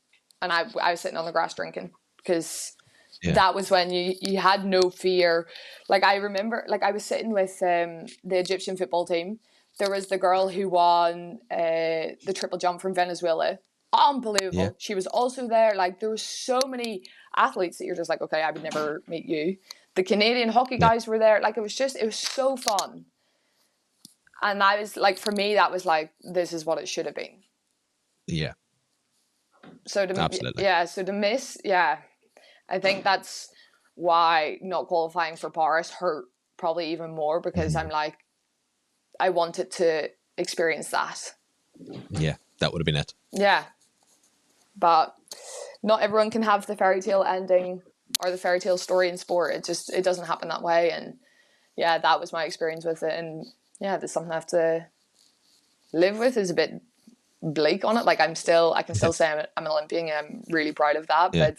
And I was sitting on the grass drinking, because that was when you had no fear. Like, I remember, like, I was sitting with the Egyptian football team. There was the girl who won the triple jump from Venezuela. Unbelievable. Yeah. She was also there. Like, there were so many athletes that you're just like, okay, I would never meet you. The Canadian hockey guys were there. Like, it was so fun. And I was like, for me, that was like, this is what it should have been. Yeah. So absolutely. So to miss, I think that's why not qualifying for Paris hurt probably even more, because I'm like, I wanted to experience that. Yeah, that would have been it. Yeah. But not everyone can have the fairy tale ending or the fairy tale story in sport. It doesn't happen that way. And that was my experience with it. And there's something I have to live with. Is a bit bleak on it. Like, I can still say I'm an Olympian, and I'm really proud of that. But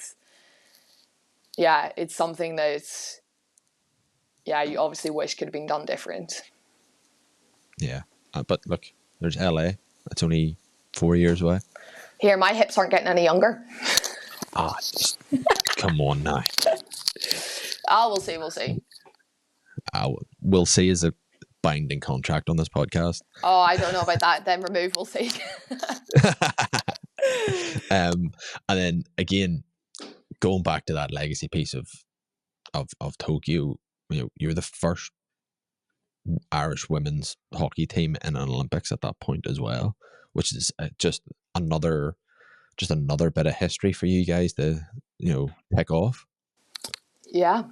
it's something that you obviously wish could have been done different. Yeah, but look, there's LA. That's only 4 years away. Here, my hips aren't getting any younger. Come on now. We'll see. We'll see is a binding contract on this podcast. Oh, I don't know about that. Then remove, we'll see. And then again, going back to that legacy piece of Tokyo, you're the first Irish women's hockey team in an Olympics at that point as well, which is just another bit of history for you guys to tick off. It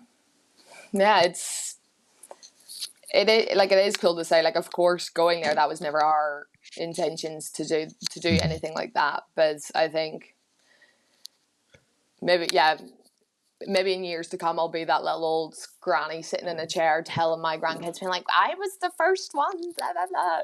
is cool to say, like, of course, going there, that was never our intentions to do anything like that. But I think maybe in years to come, I'll be that little old granny sitting in a chair telling my grandkids, being like, I was the first one, blah, blah, blah.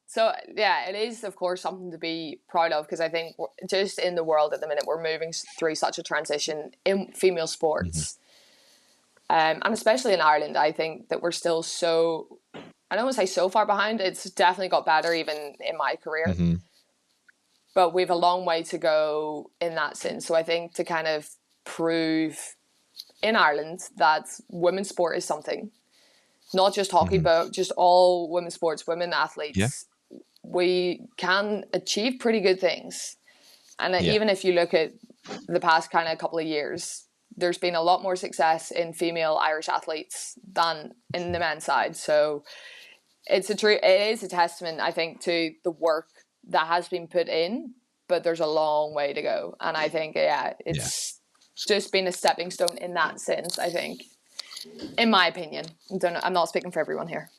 So it is, of course, something to be proud of, because I think just in the world at the minute, we're moving through such a transition in female sports. And especially in Ireland, I think that we're still I don't want to say so far behind. It's definitely got better even in my career. But we've a long way to go in that sense. So I think to kind of prove in Ireland that women's sport is something, not just hockey, but just all women's sports, women athletes, we can achieve pretty good things. And even if you look at the past kind of couple of years, there's been a lot more success in female Irish athletes than in the men's side. So it is a testament, I think, to the work that has been put in, but there's a long way to go. And I think, it's just been a stepping stone in that sense, I think, in my opinion. I'm not speaking for everyone here.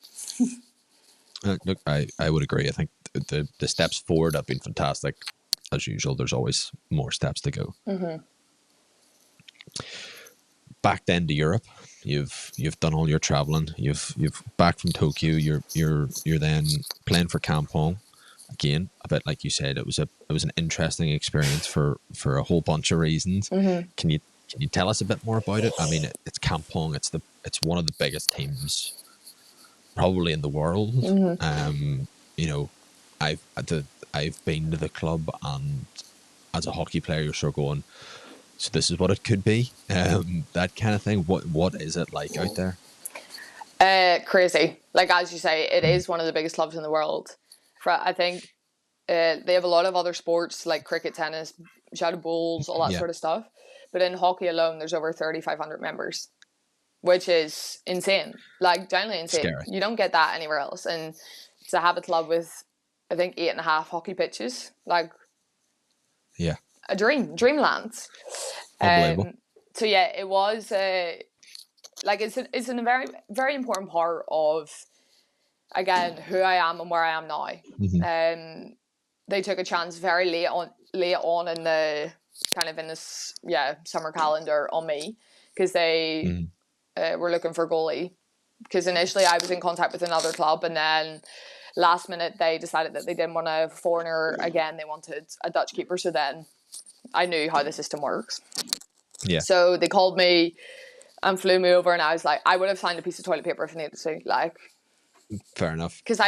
Look, I would agree. I think the steps forward have been fantastic. As usual, there's always more steps to go. back then to Europe. You've done all your traveling. You've back from Tokyo. You're then playing for Kampong again. A bit like you said, it was an interesting experience for a whole bunch of reasons. Mm-hmm. Can you tell us a bit more about it? I mean, it's Kampong. It's one of the biggest teams probably in the world. Mm-hmm. You know, I've been to the club, and as a hockey player, you're sort of going, so this is what it could be, that kind of thing. What is it like out there? Crazy. Like, as you say, it is one of the biggest clubs in the world. I think they have a lot of other sports like cricket, tennis, shadow bowls, all that Yeah, sort of stuff. But in hockey alone, there's over 3,500 members, which is insane. Like, genuinely insane. scary. You don't get that anywhere else. And to have a club with, I think, 8.5 hockey pitches, like Yeah, a dreamland. unbelievable. So yeah, it was like it's a very very important part of, again, who I am and where I am now. They took a chance very late on in the kind of in this summer calendar on me, because they were looking for a goalie. Because initially I was in contact with another club, and then last minute they decided that they didn't want a foreigner again. They wanted a Dutch keeper. So then I knew how the system works. Yeah, So they called me and flew me over, and I was like, I would have signed a piece of toilet paper if I needed to, like, fair enough. because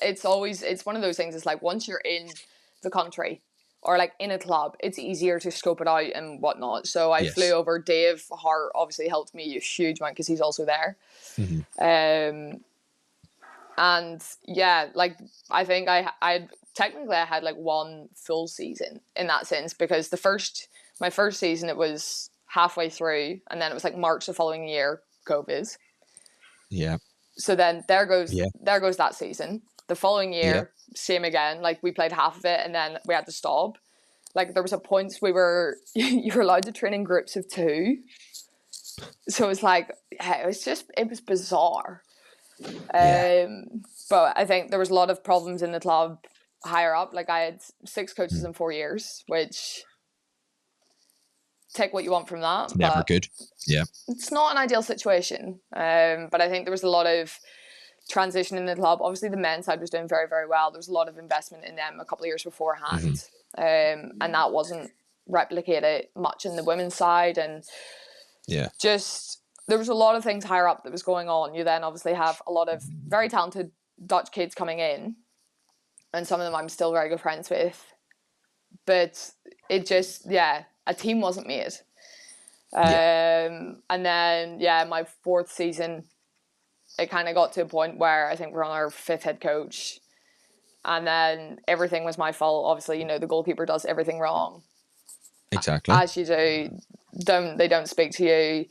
it's one of those things. It's like, once you're in the country or like in a club, it's easier to scope it out and whatnot. So I Yes. flew over. Dave Hart obviously helped me a huge amount because he's also there. And yeah, like, I think I technically I had like one full season in that sense, because my first season, it was halfway through, and then it was like March the following year, COVID. Yeah, So then there goes yeah, that season. The following yeah. year, same again. Like, we played half of it, and then we had to stop. Like, there was a point you were allowed to train in groups of 2. So it was like, it was bizarre. Yeah. But I think there was a lot of problems in the club higher up. Like, I had 6 coaches in 4 years, which, take what you want from that, It's never but good. Yeah, it's not an ideal situation. But I think there was a lot of transition in the club. Obviously, the men's side was doing very, very well. There was a lot of investment in them a couple of years beforehand, and that wasn't replicated much in the women's side. And yeah, just, there was a lot of things higher up that was going on. You then obviously have a lot of very talented Dutch kids coming in, and some of them I'm still very good friends with. But it just, a team wasn't made. And then, my 4th season, it kind of got to a point where I think we're on our 5th head coach, and then everything was my fault. Obviously, the goalkeeper does everything wrong, exactly. as you do. They don't speak to you.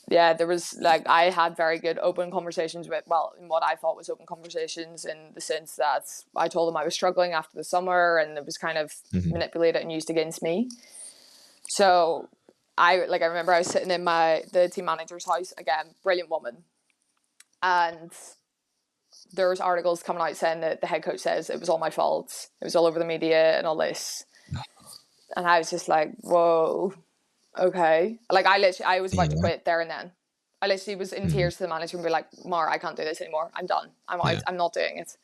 Yeah, there was, like, I had very good open conversations in what I thought was open conversations, in the sense that I told them I was struggling after the summer, and it was kind of manipulated and used against me. So I remember I was sitting in the team manager's house, again, brilliant woman, and there's articles coming out saying that the head coach says it was all my fault. It was all over the media and all this. And I was just like, whoa, okay. Like, I was about to quit there and then. I literally was in tears to the manager and be like, Mar, I can't do this anymore. I'm done. I'm out. I'm not doing it.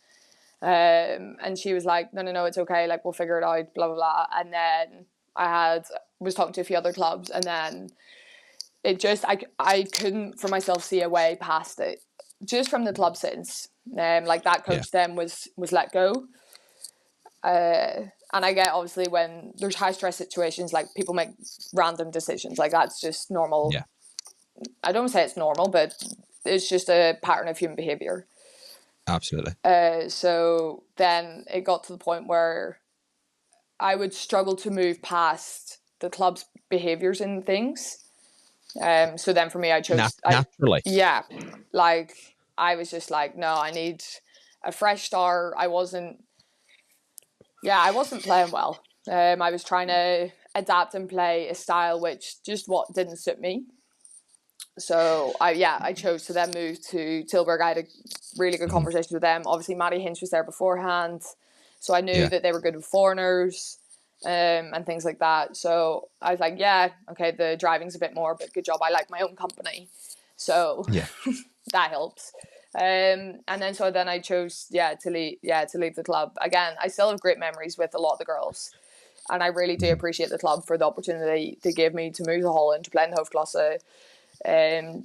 And she was like, no, it's okay. Like, we'll figure it out, blah, blah, blah. And then I was talking to a few other clubs, and then it just, I couldn't for myself see a way past it, just from the club since. Like, that coach then was let go. And I get, obviously, when there's high stress situations, like, people make random decisions. Like, that's just normal. Yeah. I don't say it's normal, but it's just a pattern of human behavior. Absolutely. So then it got to the point where I would struggle to move past the club's behaviors and things. So then for me, I chose naturally. Like, I was just like, no, I need a fresh start. I wasn't playing well. I was trying to adapt and play a style which just didn't suit me. So I chose to then move to Tilburg. I had a really good conversation with them. Obviously, Maddie Hinch was there beforehand, so I knew that they were good with foreigners. and things like that. So I was like, yeah, okay, the driving's a bit more, but good job. I like my own company. So Yeah. that helps. And then I chose, to leave the club. Again, I still have great memories with a lot of the girls. And I really do appreciate the club for the opportunity they gave me to move to Holland, to play in the Hoofdklasse,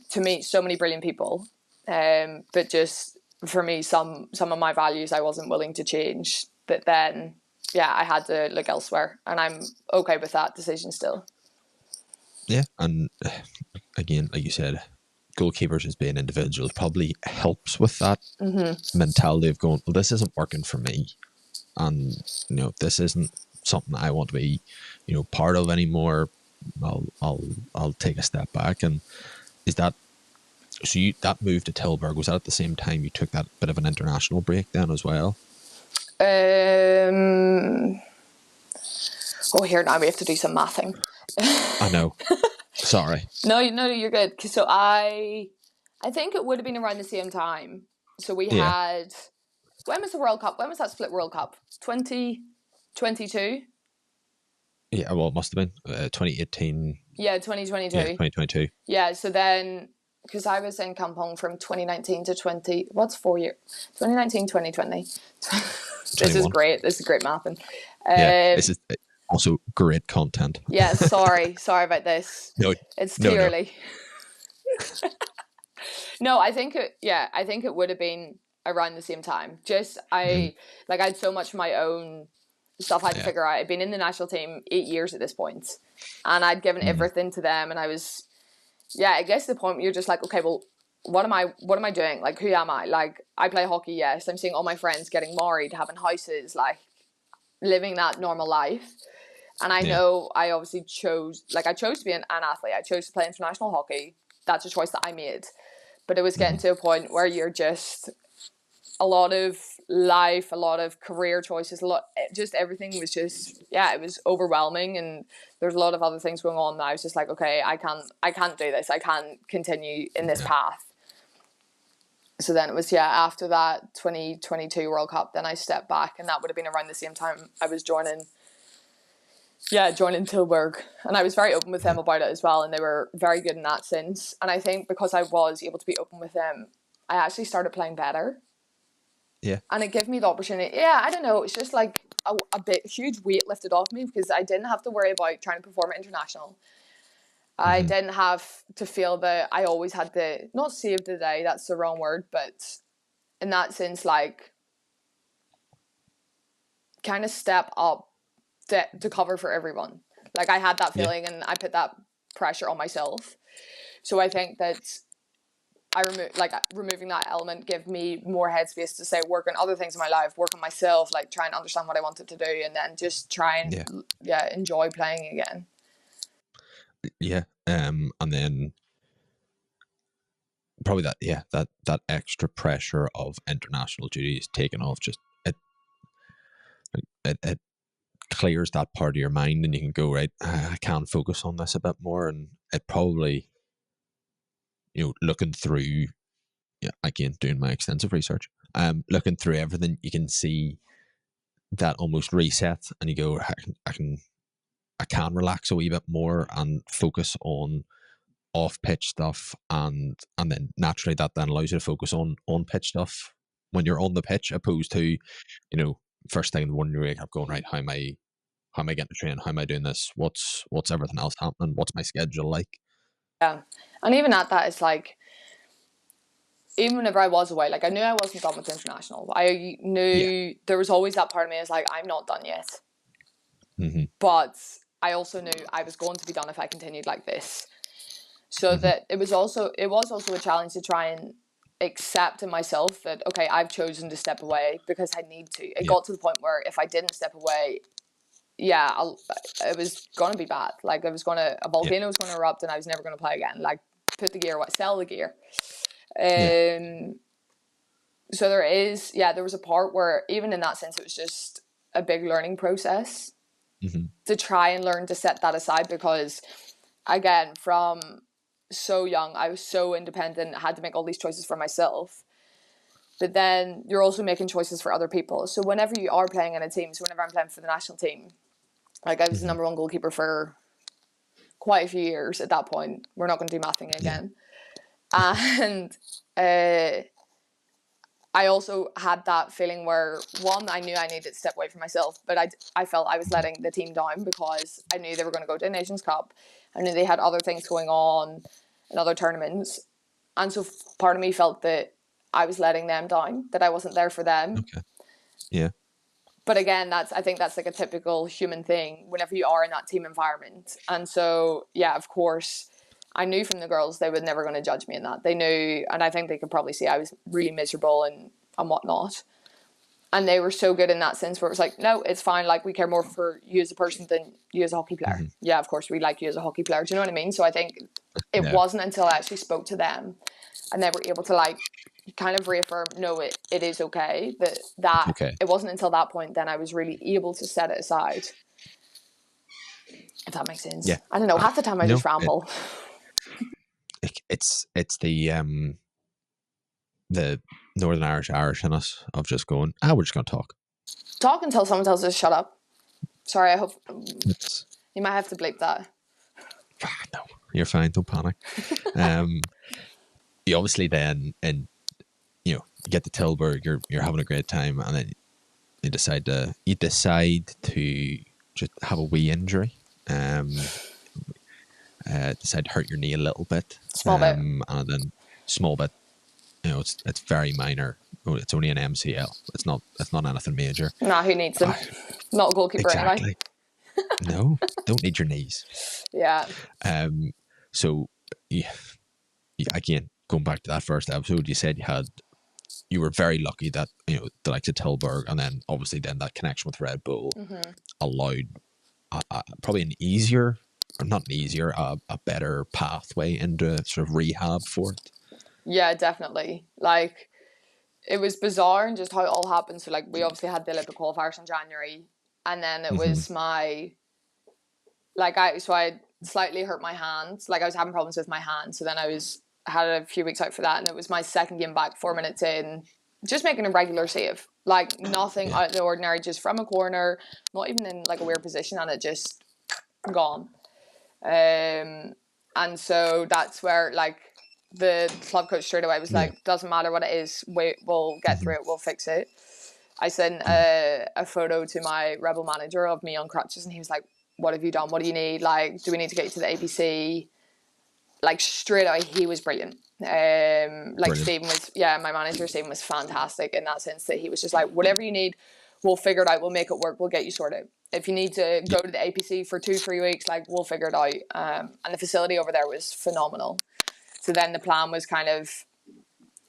to meet so many brilliant people. But just for me, some of my values I wasn't willing to change. But then, I had to look elsewhere, and I'm okay with that decision still. Yeah, and again, like you said, goalkeepers as being individuals probably helps with that mentality of going, well, this isn't working for me, and this isn't something I want to be, part of anymore. I'll take a step back. And is that so? That move to Tilburg, was that at the same time you took that bit of an international break then as well? Here now we have to do some mathing. I know. Sorry. No, you're good. So I think it would have been around the same time. So we had, when was the World Cup? When was that split World Cup? 2022? Yeah, well, it must have been 2018. Yeah, 2022. Yeah, 2022. Yeah, so then, because I was in Kampong from 2019 to 2019, 2020. This is great. This is great mathing. This is also great content. Yeah, sorry about this. No, it's purely. No, I think it would have been around the same time. Just I had so much of my own stuff I had to figure out. I'd been in the national team 8 years at this point, and I'd given everything to them, and I was, I guess the point where you're just like, okay, well, what am I doing? Like, who am I? Like, I play hockey, yes. I'm seeing all my friends getting married, having houses, like living that normal life. And I know I obviously chose to be an athlete. I chose to play international hockey. That's a choice that I made. But it was getting to a point where you're just, a lot of life, a lot of career choices, just everything was just, it was overwhelming. And there's a lot of other things going on that I was just like, okay, I can't do this. I can't continue in this path. So then it was, after that 2022 World Cup, then I stepped back, and that would have been around the same time I was joining Tilburg. And I was very open with them about it as well, and they were very good in that sense. And I think because I was able to be open with them, I actually started playing better. Yeah. And it gave me the opportunity. I don't know, it's just like a bit huge weight lifted off me, because I didn't have to worry about trying to perform at international. I didn't have to feel that I always had to, not save the day, that's the wrong word, but in that sense, like, kind of step up to cover for everyone. Like, I had that feeling, and I put that pressure on myself. So I think that removing that element gave me more headspace to say, work on other things in my life, work on myself, like try and understand what I wanted to do, and then just try and enjoy playing again. And then probably that extra pressure of international duties taken off, just it clears that part of your mind, and you can go, right, I can focus on this a bit more. And it probably, looking through, again, doing my extensive research, looking through everything, you can see that almost reset, and you go, I can relax a wee bit more and focus on off pitch stuff, and then naturally that then allows you to focus on pitch stuff when you're on the pitch, opposed to, first thing in the morning you wake up going, right, how am I getting to train? How am I doing this? What's everything else happening? What's my schedule like? Yeah. And even at that, it's like, even whenever I was away, like, I knew I wasn't done with international. I knew there was always that part of me is like, I'm not done yet. But I also knew I was going to be done if I continued like this. So that it was also a challenge to try and accept in myself that, okay, I've chosen to step away because I need to. It got to the point where if I didn't step away, it was going to be bad. Like, a volcano was going to erupt, and I was never going to play again. Like, sell the gear. So there was a part where, even in that sense, it was just a big learning process to try and learn to set that aside, because, again, from so young, I was so independent, had to make all these choices for myself. But then you're also making choices for other people. So whenever you are playing in a team, so whenever I'm playing for the national team, Like I was the number one goalkeeper for quite a few years at that point. We're not going to do mathing again. And I also had that feeling where, one, I knew I needed to step away from myself, but I felt I was letting the team down because I knew they were going to go to a Nations Cup. I knew they had other things going on in other tournaments. And so part of me felt that I was letting them down, that I wasn't there for them. Okay. Yeah. But again, I think that's like a typical human thing whenever you are in that team environment. And so, yeah, of course, I knew from the girls they were never going to judge me in that. They knew, and I think they could probably see I was really miserable and whatnot. And they were so good in that sense where it was like, no, it's fine. Like, we care more for you as a person than you as a hockey player. Yeah, of course, we like you as a hockey player. Do you know what I mean? So I think it wasn't until I actually spoke to them and they were able to like kind of reaffirm, no, it is okay. That okay. It wasn't until that point then I was really able to set it aside. If that makes sense. Yeah. I don't know. Half the time I just ramble. It's the Northern Irish in us of just going, we're just going to talk. Talk until someone tells us to shut up. Sorry, I hope you might have to bleep that. No, you're fine. Don't panic. You obviously then, and you get to Tilburg, you're having a great time, and then you decide to just have a wee injury. Decide to hurt your knee a little bit. Small bit. And then small bit. It's very minor. It's only an MCL. It's not anything major. Nah, who needs them? Not a goalkeeper exactly. anyway. No, don't need your knees. Yeah. So, again, going back to that first episode, you said you were very lucky that the likes of Tilburg, and then obviously then that connection with Red Bull allowed probably an easier, or not an easier, a better pathway into sort of rehab for it. Yeah, definitely. Like, it was bizarre and just how it all happened. So, like, we obviously had the Olympic qualifiers in January, and then it was I slightly hurt my hand. Like, I was having problems with my hand, so then I had a few weeks out for that, and it was my second game back, 4 minutes in, just making a regular save. Like, nothing out of the ordinary, just from a corner, not even in, like, a weird position, and it just gone. And so that's where, like, the club coach straight away was like, doesn't matter what it is, we'll get through it, we'll fix it. I sent a photo to my Rebel manager of me on crutches, and he was like, what have you done? What do you need? Like, do we need to get you to the APC? Like, straight away, he was brilliant. Brilliant. Stephen my manager Stephen was fantastic in that sense, that he was just like, whatever you need, we'll figure it out, we'll make it work, we'll get you sorted. If you need to go to the APC for 2-3 weeks, like, we'll figure it out. And the facility over there was phenomenal. So then the plan was kind of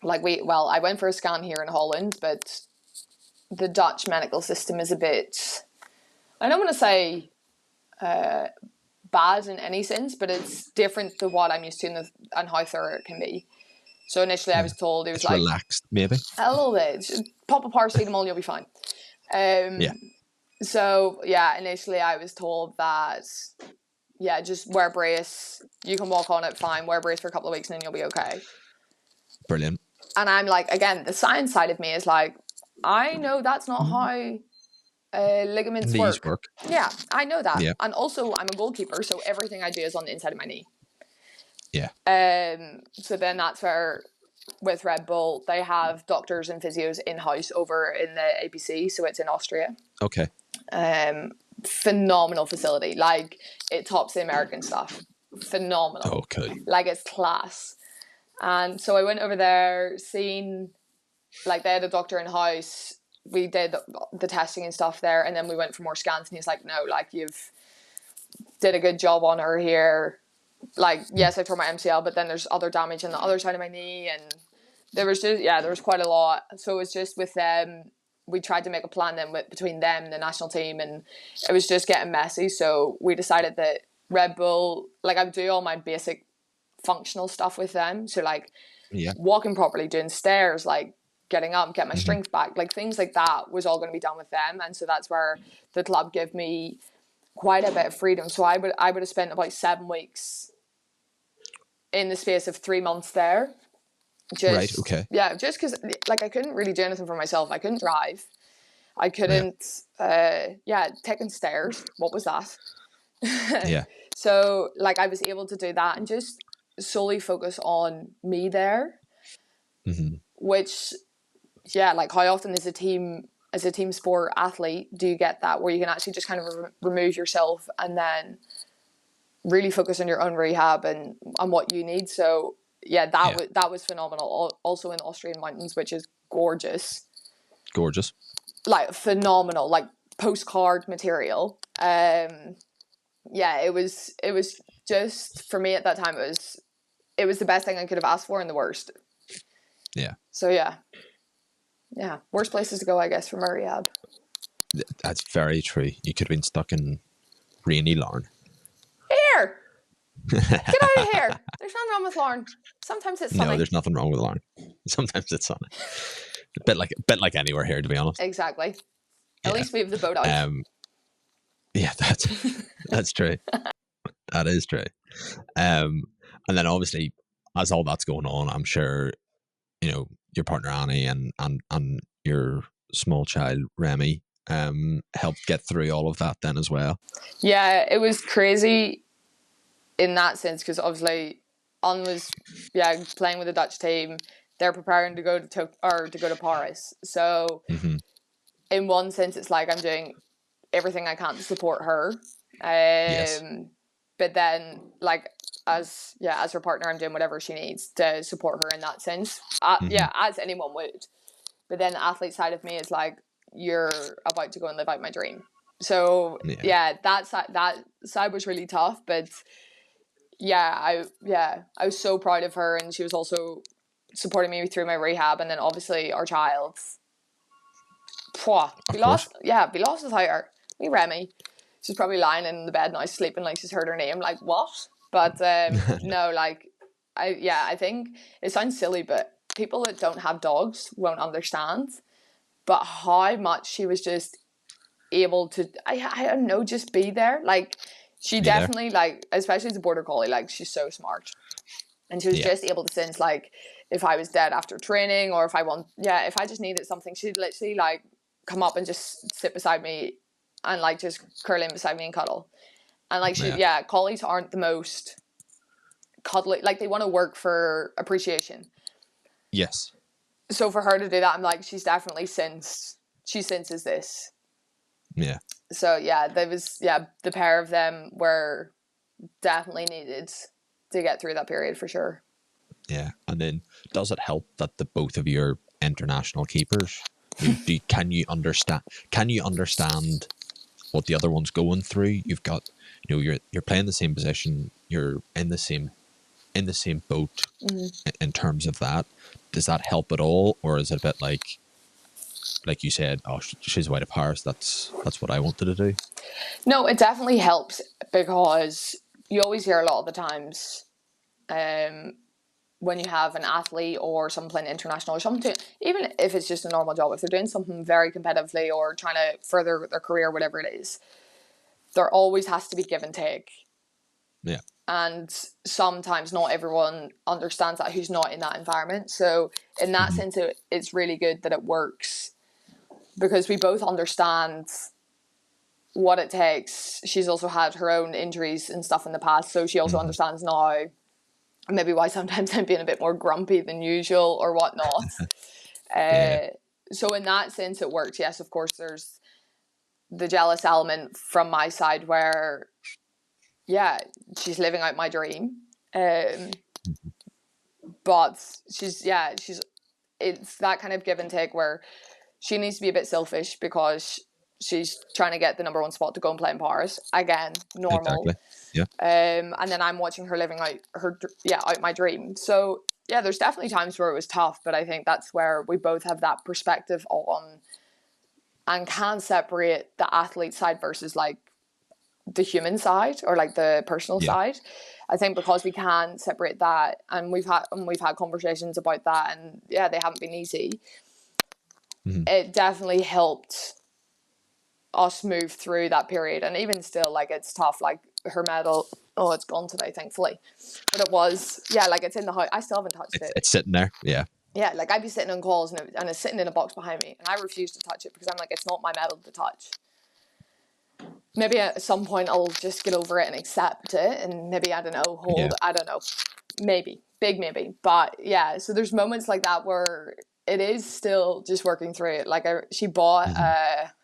like, I went for a scan here in Holland, but the Dutch medical system is a bit, I don't want to say bad in any sense, but it's different to what I'm used to and how thorough it can be. So initially I was told it was like relaxed, maybe a little bit. Just pop a paracetamol and you'll be fine. So initially I was told that just wear a brace. You can walk on it fine. Wear a brace for a couple of weeks and then you'll be okay. Brilliant. And I'm like, again, the science side of me is like, I know that's not how ligaments work. Yeah, I know that. Yeah. And also, I'm a goalkeeper, so everything I do is on the inside of my knee. Yeah. So then that's where, with Red Bull, they have doctors and physios in-house over in the APC, so it's in Austria. Okay. Phenomenal facility. Like, it tops the American stuff. Phenomenal. Okay. Like, it's class. And so I went over there, seen, like, they had a doctor in-house. We did the testing and stuff there, and then we went for more scans, and he's like, no, like, you've did a good job on her here. Like, yes, I tore my MCL, but then there's other damage on the other side of my knee, and there was quite a lot. So it was just with them, we tried to make a plan then between them and the national team, and it was just getting messy. So we decided that Red Bull, like, I would do all my basic functional stuff with them. So, like, walking properly, doing stairs, like, getting up, get my strength back, like, things like that was all going to be done with them. And so that's where the club gave me quite a bit of freedom. So I would have spent about 7 weeks in the space of 3 months there. Just, right, okay. Yeah, just because, like, I couldn't really do anything for myself. I couldn't drive. I couldn't, taking stairs. What was that? Yeah. So like I was able to do that and just solely focus on me there, which, yeah, like how often as a team sport athlete do you get that where you can actually just kind of remove yourself and then really focus on your own rehab and on what you need. So yeah, that was phenomenal. Also in Austrian mountains, which is gorgeous, like phenomenal, like postcard material. Yeah, it was just, for me at that time, it was the best thing I could have asked for and the worst. Yeah. So yeah, worst places to go, I guess, for my rehab. That's very true. You could have been stuck in rainy Larne. Here, get out of here. There's nothing wrong with Larne. Sometimes it's sunny. No, there's nothing wrong with Larne. Sometimes it's sunny. A bit like anywhere here, to be honest. Exactly. At least we have the boat out. Yeah, that's true. That is true. And then obviously, as all that's going on, I'm sure, your partner Annie and your small child Remy helped get through all of that then as well. Yeah, it was crazy in that sense because obviously Anne was playing with the Dutch team. They're preparing to go to Paris. So in one sense, it's like I'm doing everything I can to support her. Yes. But then, like, as her partner, I'm doing whatever she needs to support her in that sense. As anyone would. But then the athlete side of me is like, you're about to go and live out my dream. So that side was really tough. But I was so proud of her, and she was also supporting me through my rehab, and then obviously our child. We lost without her. Me Remy. She's probably lying in the bed now, sleeping like she's heard her name. Like, what? But no, like, I think it sounds silly, but people that don't have dogs won't understand. But how much she was just able to, I don't know, just be there. Like, she definitely, like, especially as a border collie, like, she's so smart. And she was just able to sense, like, if I was dead after training or if I just needed something, she'd literally, like, come up and just sit beside me and, like, just curl in beside me and cuddle. And, like, collies aren't the most cuddly. Like, they want to work for appreciation. Yes. So for her to do that, I'm like, she senses this. Yeah. So, there was, the pair of them were definitely needed to get through that period for sure. Yeah. And then does it help that the both of you are international keepers? Can you understand what the other one's going through? You've got, you're playing the same position, you're in the same boat in terms of that. Does that help at all, or is it a bit like you said, oh, she's away to Paris, that's what I wanted to do? No, it definitely helps because you always hear a lot of the times when you have an athlete or someone playing international or something, even if it's just a normal job, if they're doing something very competitively or trying to further their career, whatever it is, there always has to be give and take. Yeah. And sometimes not everyone understands that who's not in that environment. So in that sense, it's really good that it works because we both understand what it takes. She's also had her own injuries and stuff in the past, so she also understands now maybe why sometimes I'm being a bit more grumpy than usual or whatnot. So in that sense, it works. Yes, of course, there's the jealous element from my side where, she's living out my dream. But she's it's that kind of give and take where she needs to be a bit selfish because she's trying to get the number one spot to go and play in Paris. Again, normal. Exactly. Yeah. And then I'm watching her living out out my dream. So there's definitely times where it was tough, but I think that's where we both have that perspective on and can separate the athlete side versus like the human side or like the personal side. I think because we can separate that, and we've had conversations about that, and they haven't been easy. It definitely helped us move through that period, and even still, like, it's tough. Like, her medal, it's gone today, thankfully, but it was like it's in the house. I still haven't touched it. It's sitting there. Yeah. yeah, like I'd be sitting on calls and it's sitting in a box behind me, and I refuse to touch it because I'm like, it's not my medal to touch. Maybe at some point I'll just get over it and accept it, and maybe, I don't know, Yeah. I don't know, maybe, big maybe. But yeah, so there's moments like that where it is still just working through it. Like she bought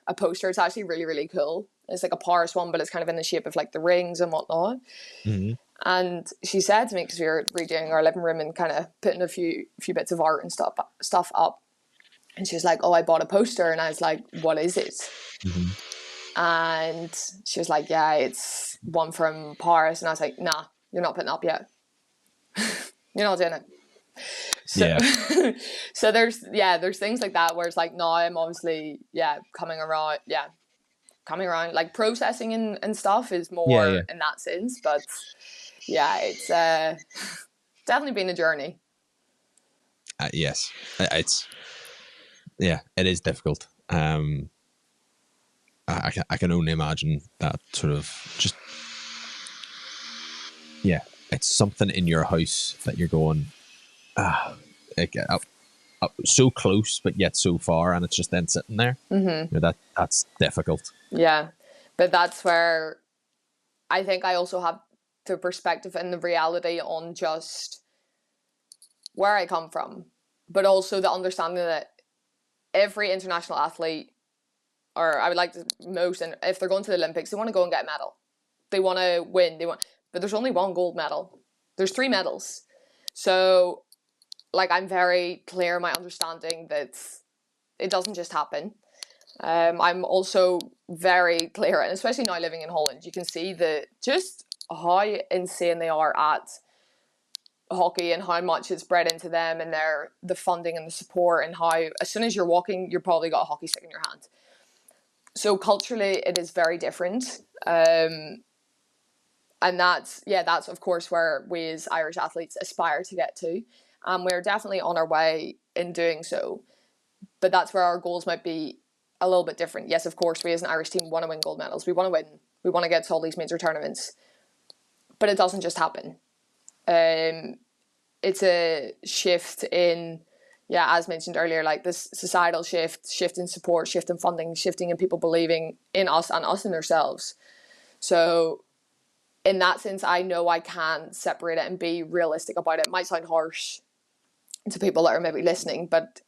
a poster. It's actually really, really cool. It's like a Paris one, but it's kind of in the shape of like the rings and whatnot. Mm-hmm. And she said to me, because we were redoing our living room and kind of putting a few bits of art and stuff up, and she was like, "Oh, I bought a poster," and I was like, "What is it?" Mm-hmm. And she was like, "Yeah, it's one from Paris," and I was like, "Nah, you're not putting it up yet. You're not doing it." So, Yeah. so there's things like that where it's like, now I'm obviously coming around, like processing and stuff is Yeah. more Yeah. in that sense, but yeah, it's definitely been a journey. Yes. It is difficult. I can only imagine that sort of just, it's something in your house that you're going, like, so close, but yet so far, and it's just then sitting there. Mm-hmm. That's difficult. Yeah, but that's where I think I also have the perspective and the reality on just where I come from, but also the understanding that every international athlete, or I would like to most, and if they're going to the Olympics, they want to go and get a medal. They want to win. But there's only one gold medal. There's 3 medals. So, like, I'm very clear in my understanding that it doesn't just happen. I'm also very clear, and especially now living in Holland, you can see just how insane they are at hockey and how much it's bred into them, and the funding and the support, and how as soon as you're walking, you've probably got a hockey stick in your hand. So culturally, it is very different. And that's of course where we as Irish athletes aspire to get to. We're definitely on our way in doing so. But that's where our goals might be a little bit different. Yes, of course, we as an Irish team want to win gold medals. We want to win. We want to get to all these major tournaments. But it doesn't just happen. It's a shift in, as mentioned earlier, like this societal shift in support, shift in funding, shifting in people believing in us and us in ourselves. So in that sense, I know I can separate it and be realistic about it. It might sound harsh to people that are maybe listening, but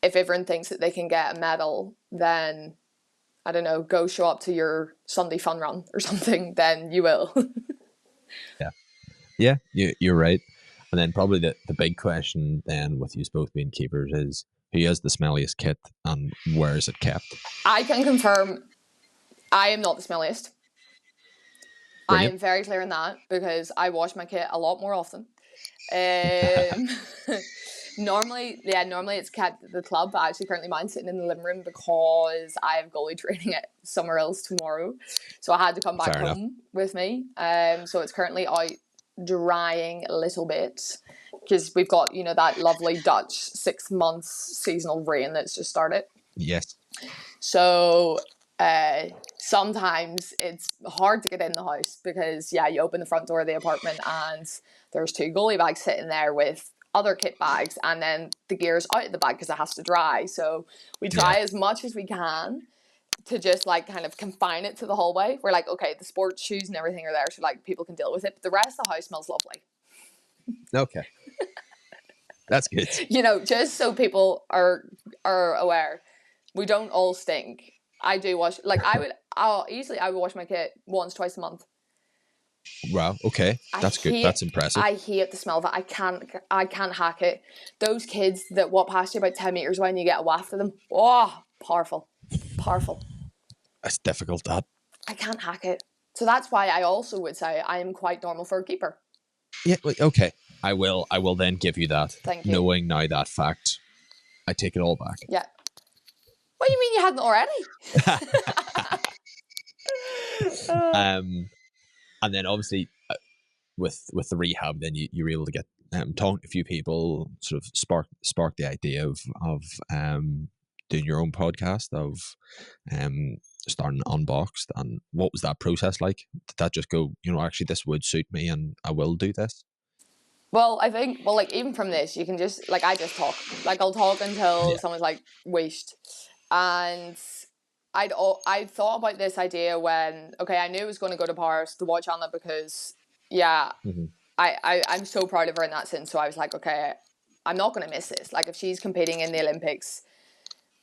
if everyone thinks that they can get a medal, then, I don't know, go show up to your Sunday fun run or something, then you will. Yeah, you're right. And then probably the big question then with you both being keepers is, who has the smelliest kit and where is it kept? I can confirm I am not the smelliest. I Brilliant. am very clear on that because I wash my kit a lot more often. Um, normally it's kept at the club, but actually currently mine's sitting in the living room because I have goalie training at somewhere else tomorrow. So I had to come back Fair enough. home with me. So it's currently out drying a little bit because we've got, that lovely Dutch 6 months seasonal rain that's just started. Yes. So sometimes it's hard to get in the house because you open the front door of the apartment and there's 2 goalie bags sitting there with other kit bags, and then the gear's out of the bag because it has to dry. So we try as much as we can to just like kind of confine it to the hallway. We're like, okay, the sports shoes and everything are there, so like people can deal with it, but the rest of the house smells lovely. Okay. That's good. Just so people are aware, we don't all stink. I do wash, like I would wash my kit once, twice a month. Wow. Okay. That's good. That's impressive. I hate the smell of it. I can't hack it. Those kids that walk past you about 10 meters away and you get a waft of them. Oh, powerful. That's difficult, that. I can't hack it. So that's why I also would say I am quite normal for a keeper. Yeah. Okay. I will then give you that. Thank you. Knowing now that fact, I take it all back. Yeah. What do you mean you hadn't already? And then obviously with the rehab, then you were able to get talking to a few people, sort of spark the idea of doing your own podcast, of starting Unboxed. And what was that process like? Did that just go, actually this would suit me and I will do this? Well, I think, well, like, even from this, you can just, like, I just talk. Like, I'll talk until Yeah. someone's like, wished. And I'd thought about this idea when, okay, I knew I was going to go to Paris to watch Anna because, yeah, Mm-hmm. I'm so proud of her in that sense. So I was like, okay, I'm not going to miss this. Like, if she's competing in the Olympics,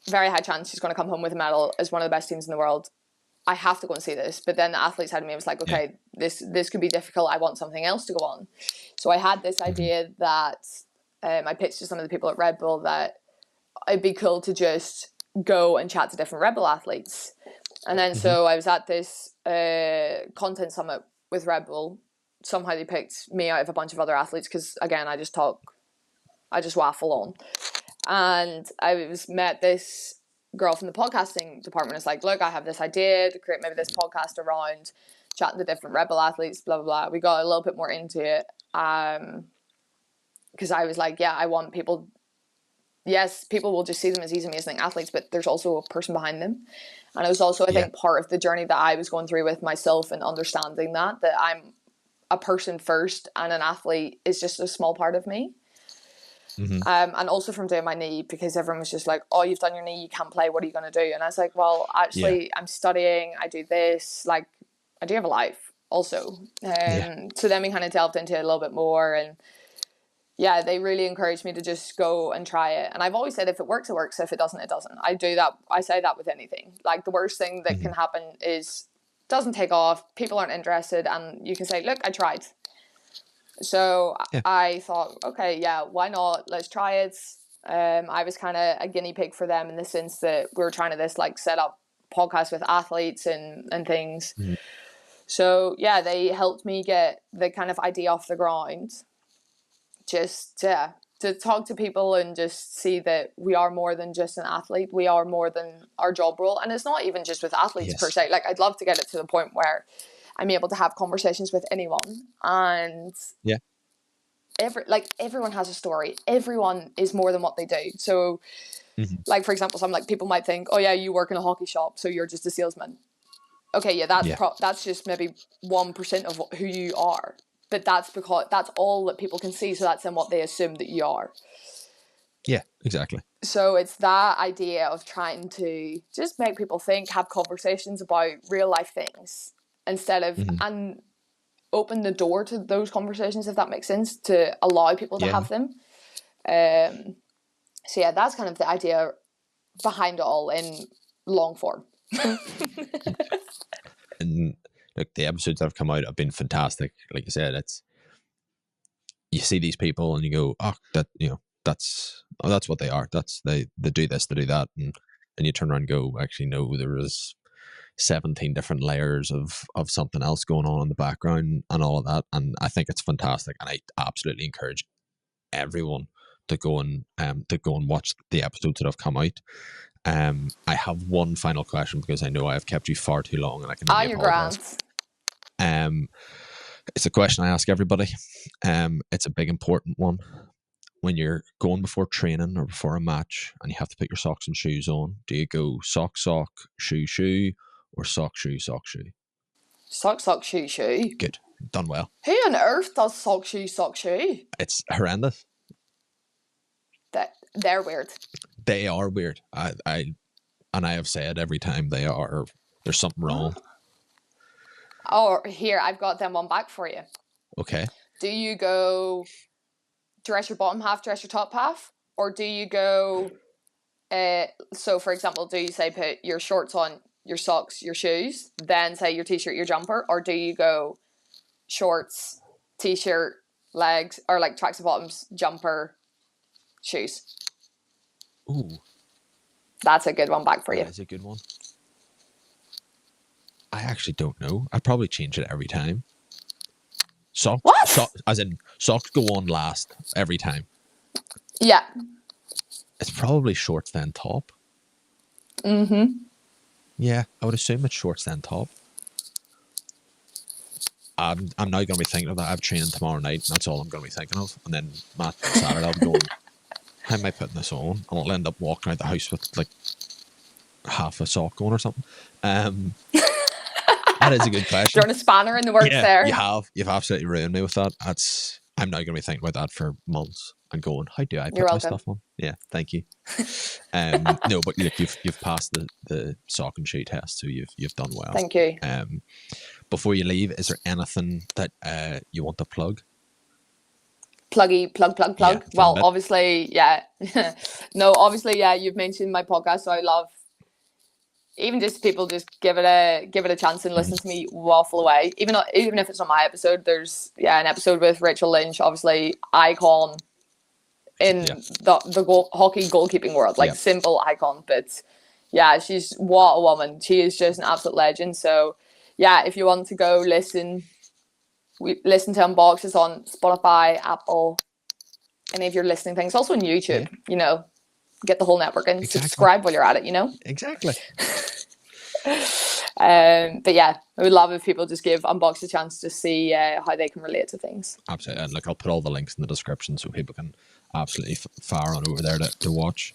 very high chance she's going to come home with a medal as one of the best teams in the world. I have to go and see this. But then the athlete side of me was like, Yeah. okay, this could be difficult. I want something else to go on. So I had this idea that I pitched to some of the people at Red Bull that it'd be cool to just go and chat to different Red Bull athletes. And then so I was at this content summit with Red Bull. Somehow they picked me out of a bunch of other athletes because, again, I just waffle on. And I met this girl from the podcasting department. It's like, look, I have this idea to create maybe this podcast around chatting to different Red Bull athletes, blah, blah, blah. We got a little bit more into it because I was like, yeah, I want people, yes, people will just see them as these amazing athletes, but there's also a person behind them. And it was also, I think, part of the journey that I was going through with myself and understanding that I'm a person first and an athlete is just a small part of me. And also from doing my knee, because everyone was just like, oh, you've done your knee, you can't play, what are you going to do? And I was like, well, actually, I'm studying, I do this, like, I do have a life also. So then we kind of delved into it a little bit more, and yeah, they really encouraged me to just go and try it. And I've always said, if it works, it works. If it doesn't, it doesn't. I do that. I say that with anything. Like, the worst thing that can happen is it doesn't take off, people aren't interested, and you can say, look, I tried. So I thought, okay, yeah, why not? Let's try it. I was kind of a guinea pig for them in the sense that we were trying to like set up podcasts with athletes and things. So yeah, they helped me get the kind of idea off the ground. Just to talk to people and just see that we are more than just an athlete. We are more than our job role. And it's not even just with athletes per se. Like, I'd love to get it to the point where I'm able to have conversations with anyone, and everyone has a story. Everyone is more than what they do. So like, for example, some like people might think, oh yeah, you work in a hockey shop, so you're just a salesman. Okay, yeah, that's just maybe 1% of who you are, but that's because that's all that people can see, so that's then what they assume that you are. Yeah, exactly. So it's that idea of trying to just make people think, have conversations about real life things instead of and open the door to those conversations, if that makes sense, to allow people to have them. So yeah, that's kind of the idea behind it all in long form. And look, the episodes that have come out have been fantastic. Like I said, it's, you see these people and you go, oh, that, you know, that's what they are. That's they do this, they do that, and you turn around and go, actually, no, there is 17 different layers of something else going on in the background and all of that. And I think it's fantastic, and I absolutely encourage everyone to go and watch the episodes that have come out. I have one final question because I know I have kept you far too long, and I can only apologize. It's a question I ask everybody. It's a big important one. When you're going before training or before a match and you have to put your socks and shoes on, do you go sock, shoe, shoe, or sock, shoe, shoe? Sock, shoe, shoe. Good. Done well. Who on earth does sock, shoe? It's horrendous. They're weird. They are weird. I have said every time there's something wrong. Oh, here, I've got them one back for you. Okay. Do you go dress your bottom half, dress your top half? Or do you go, so for example, do you say put your shorts on, your socks, your shoes, then say your t-shirt, your jumper? Or do you go shorts, t-shirt, legs, or like tracks and bottoms, jumper, shoes? Ooh. That's a good one back for you. That is a good one. I actually don't know. I probably change it every time. As in socks go on last every time. Yeah. It's probably shorts then top. Yeah, I would assume it's shorts then top. I'm now going to be thinking of that. I have training tomorrow night. That's all I'm going to be thinking of. And then Saturday I'll be going, how am I putting this on? And I'll end up walking out the house with like half a sock on or something. That is a good question. Throwing a spanner in the works there. You've absolutely ruined me with that. I'm now going to be thinking about that for months and going, how do I You're put my welcome. stuff on? Yeah, thank you. No, but look, you've passed the sock and shoe test, so you've done well. Thank you. Before you leave, is there anything that you want to plug? Plug. Yeah, Well, bit. obviously, yeah. No, obviously, yeah, you've mentioned my podcast, so I love even just people just give it a chance and listen to me waffle away. Even if it's not my episode, there's an episode with Rachel Lynch, obviously icon in the hockey goalkeeping world, like simple icon, but yeah, she's what a woman. She is just an absolute legend. So yeah, if you want to go listen to Unboxed, it's on Spotify, Apple, any of your listening things. Also on YouTube, get the whole network and subscribe while you're at it, Exactly. But yeah, I would love if people just give Unboxed a chance to see how they can relate to things. Absolutely. And look, I'll put all the links in the description so people can absolutely fire on over there to watch.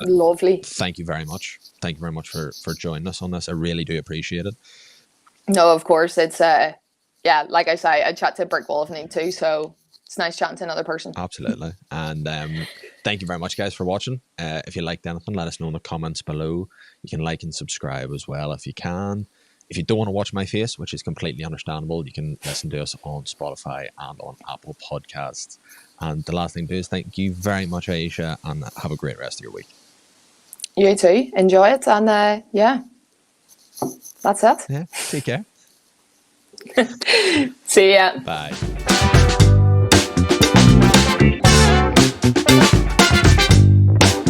Lovely. Thank you very much. Thank you very much for joining us on this. I really do appreciate it. No, of course. It's like I say, I chat to a brick wall if I need to, so it's nice chatting to another person. Absolutely. And thank you very much, guys, for watching. If you liked anything, let us know in the comments below. You can like and subscribe as well if you can. If you don't want to watch my face, which is completely understandable, you can listen to us on Spotify and on Apple Podcasts. And the last thing to do is thank you very much, Ayeisha, and have a great rest of your week. You too. Enjoy it. And that's it. Yeah. Take care. See ya. Bye.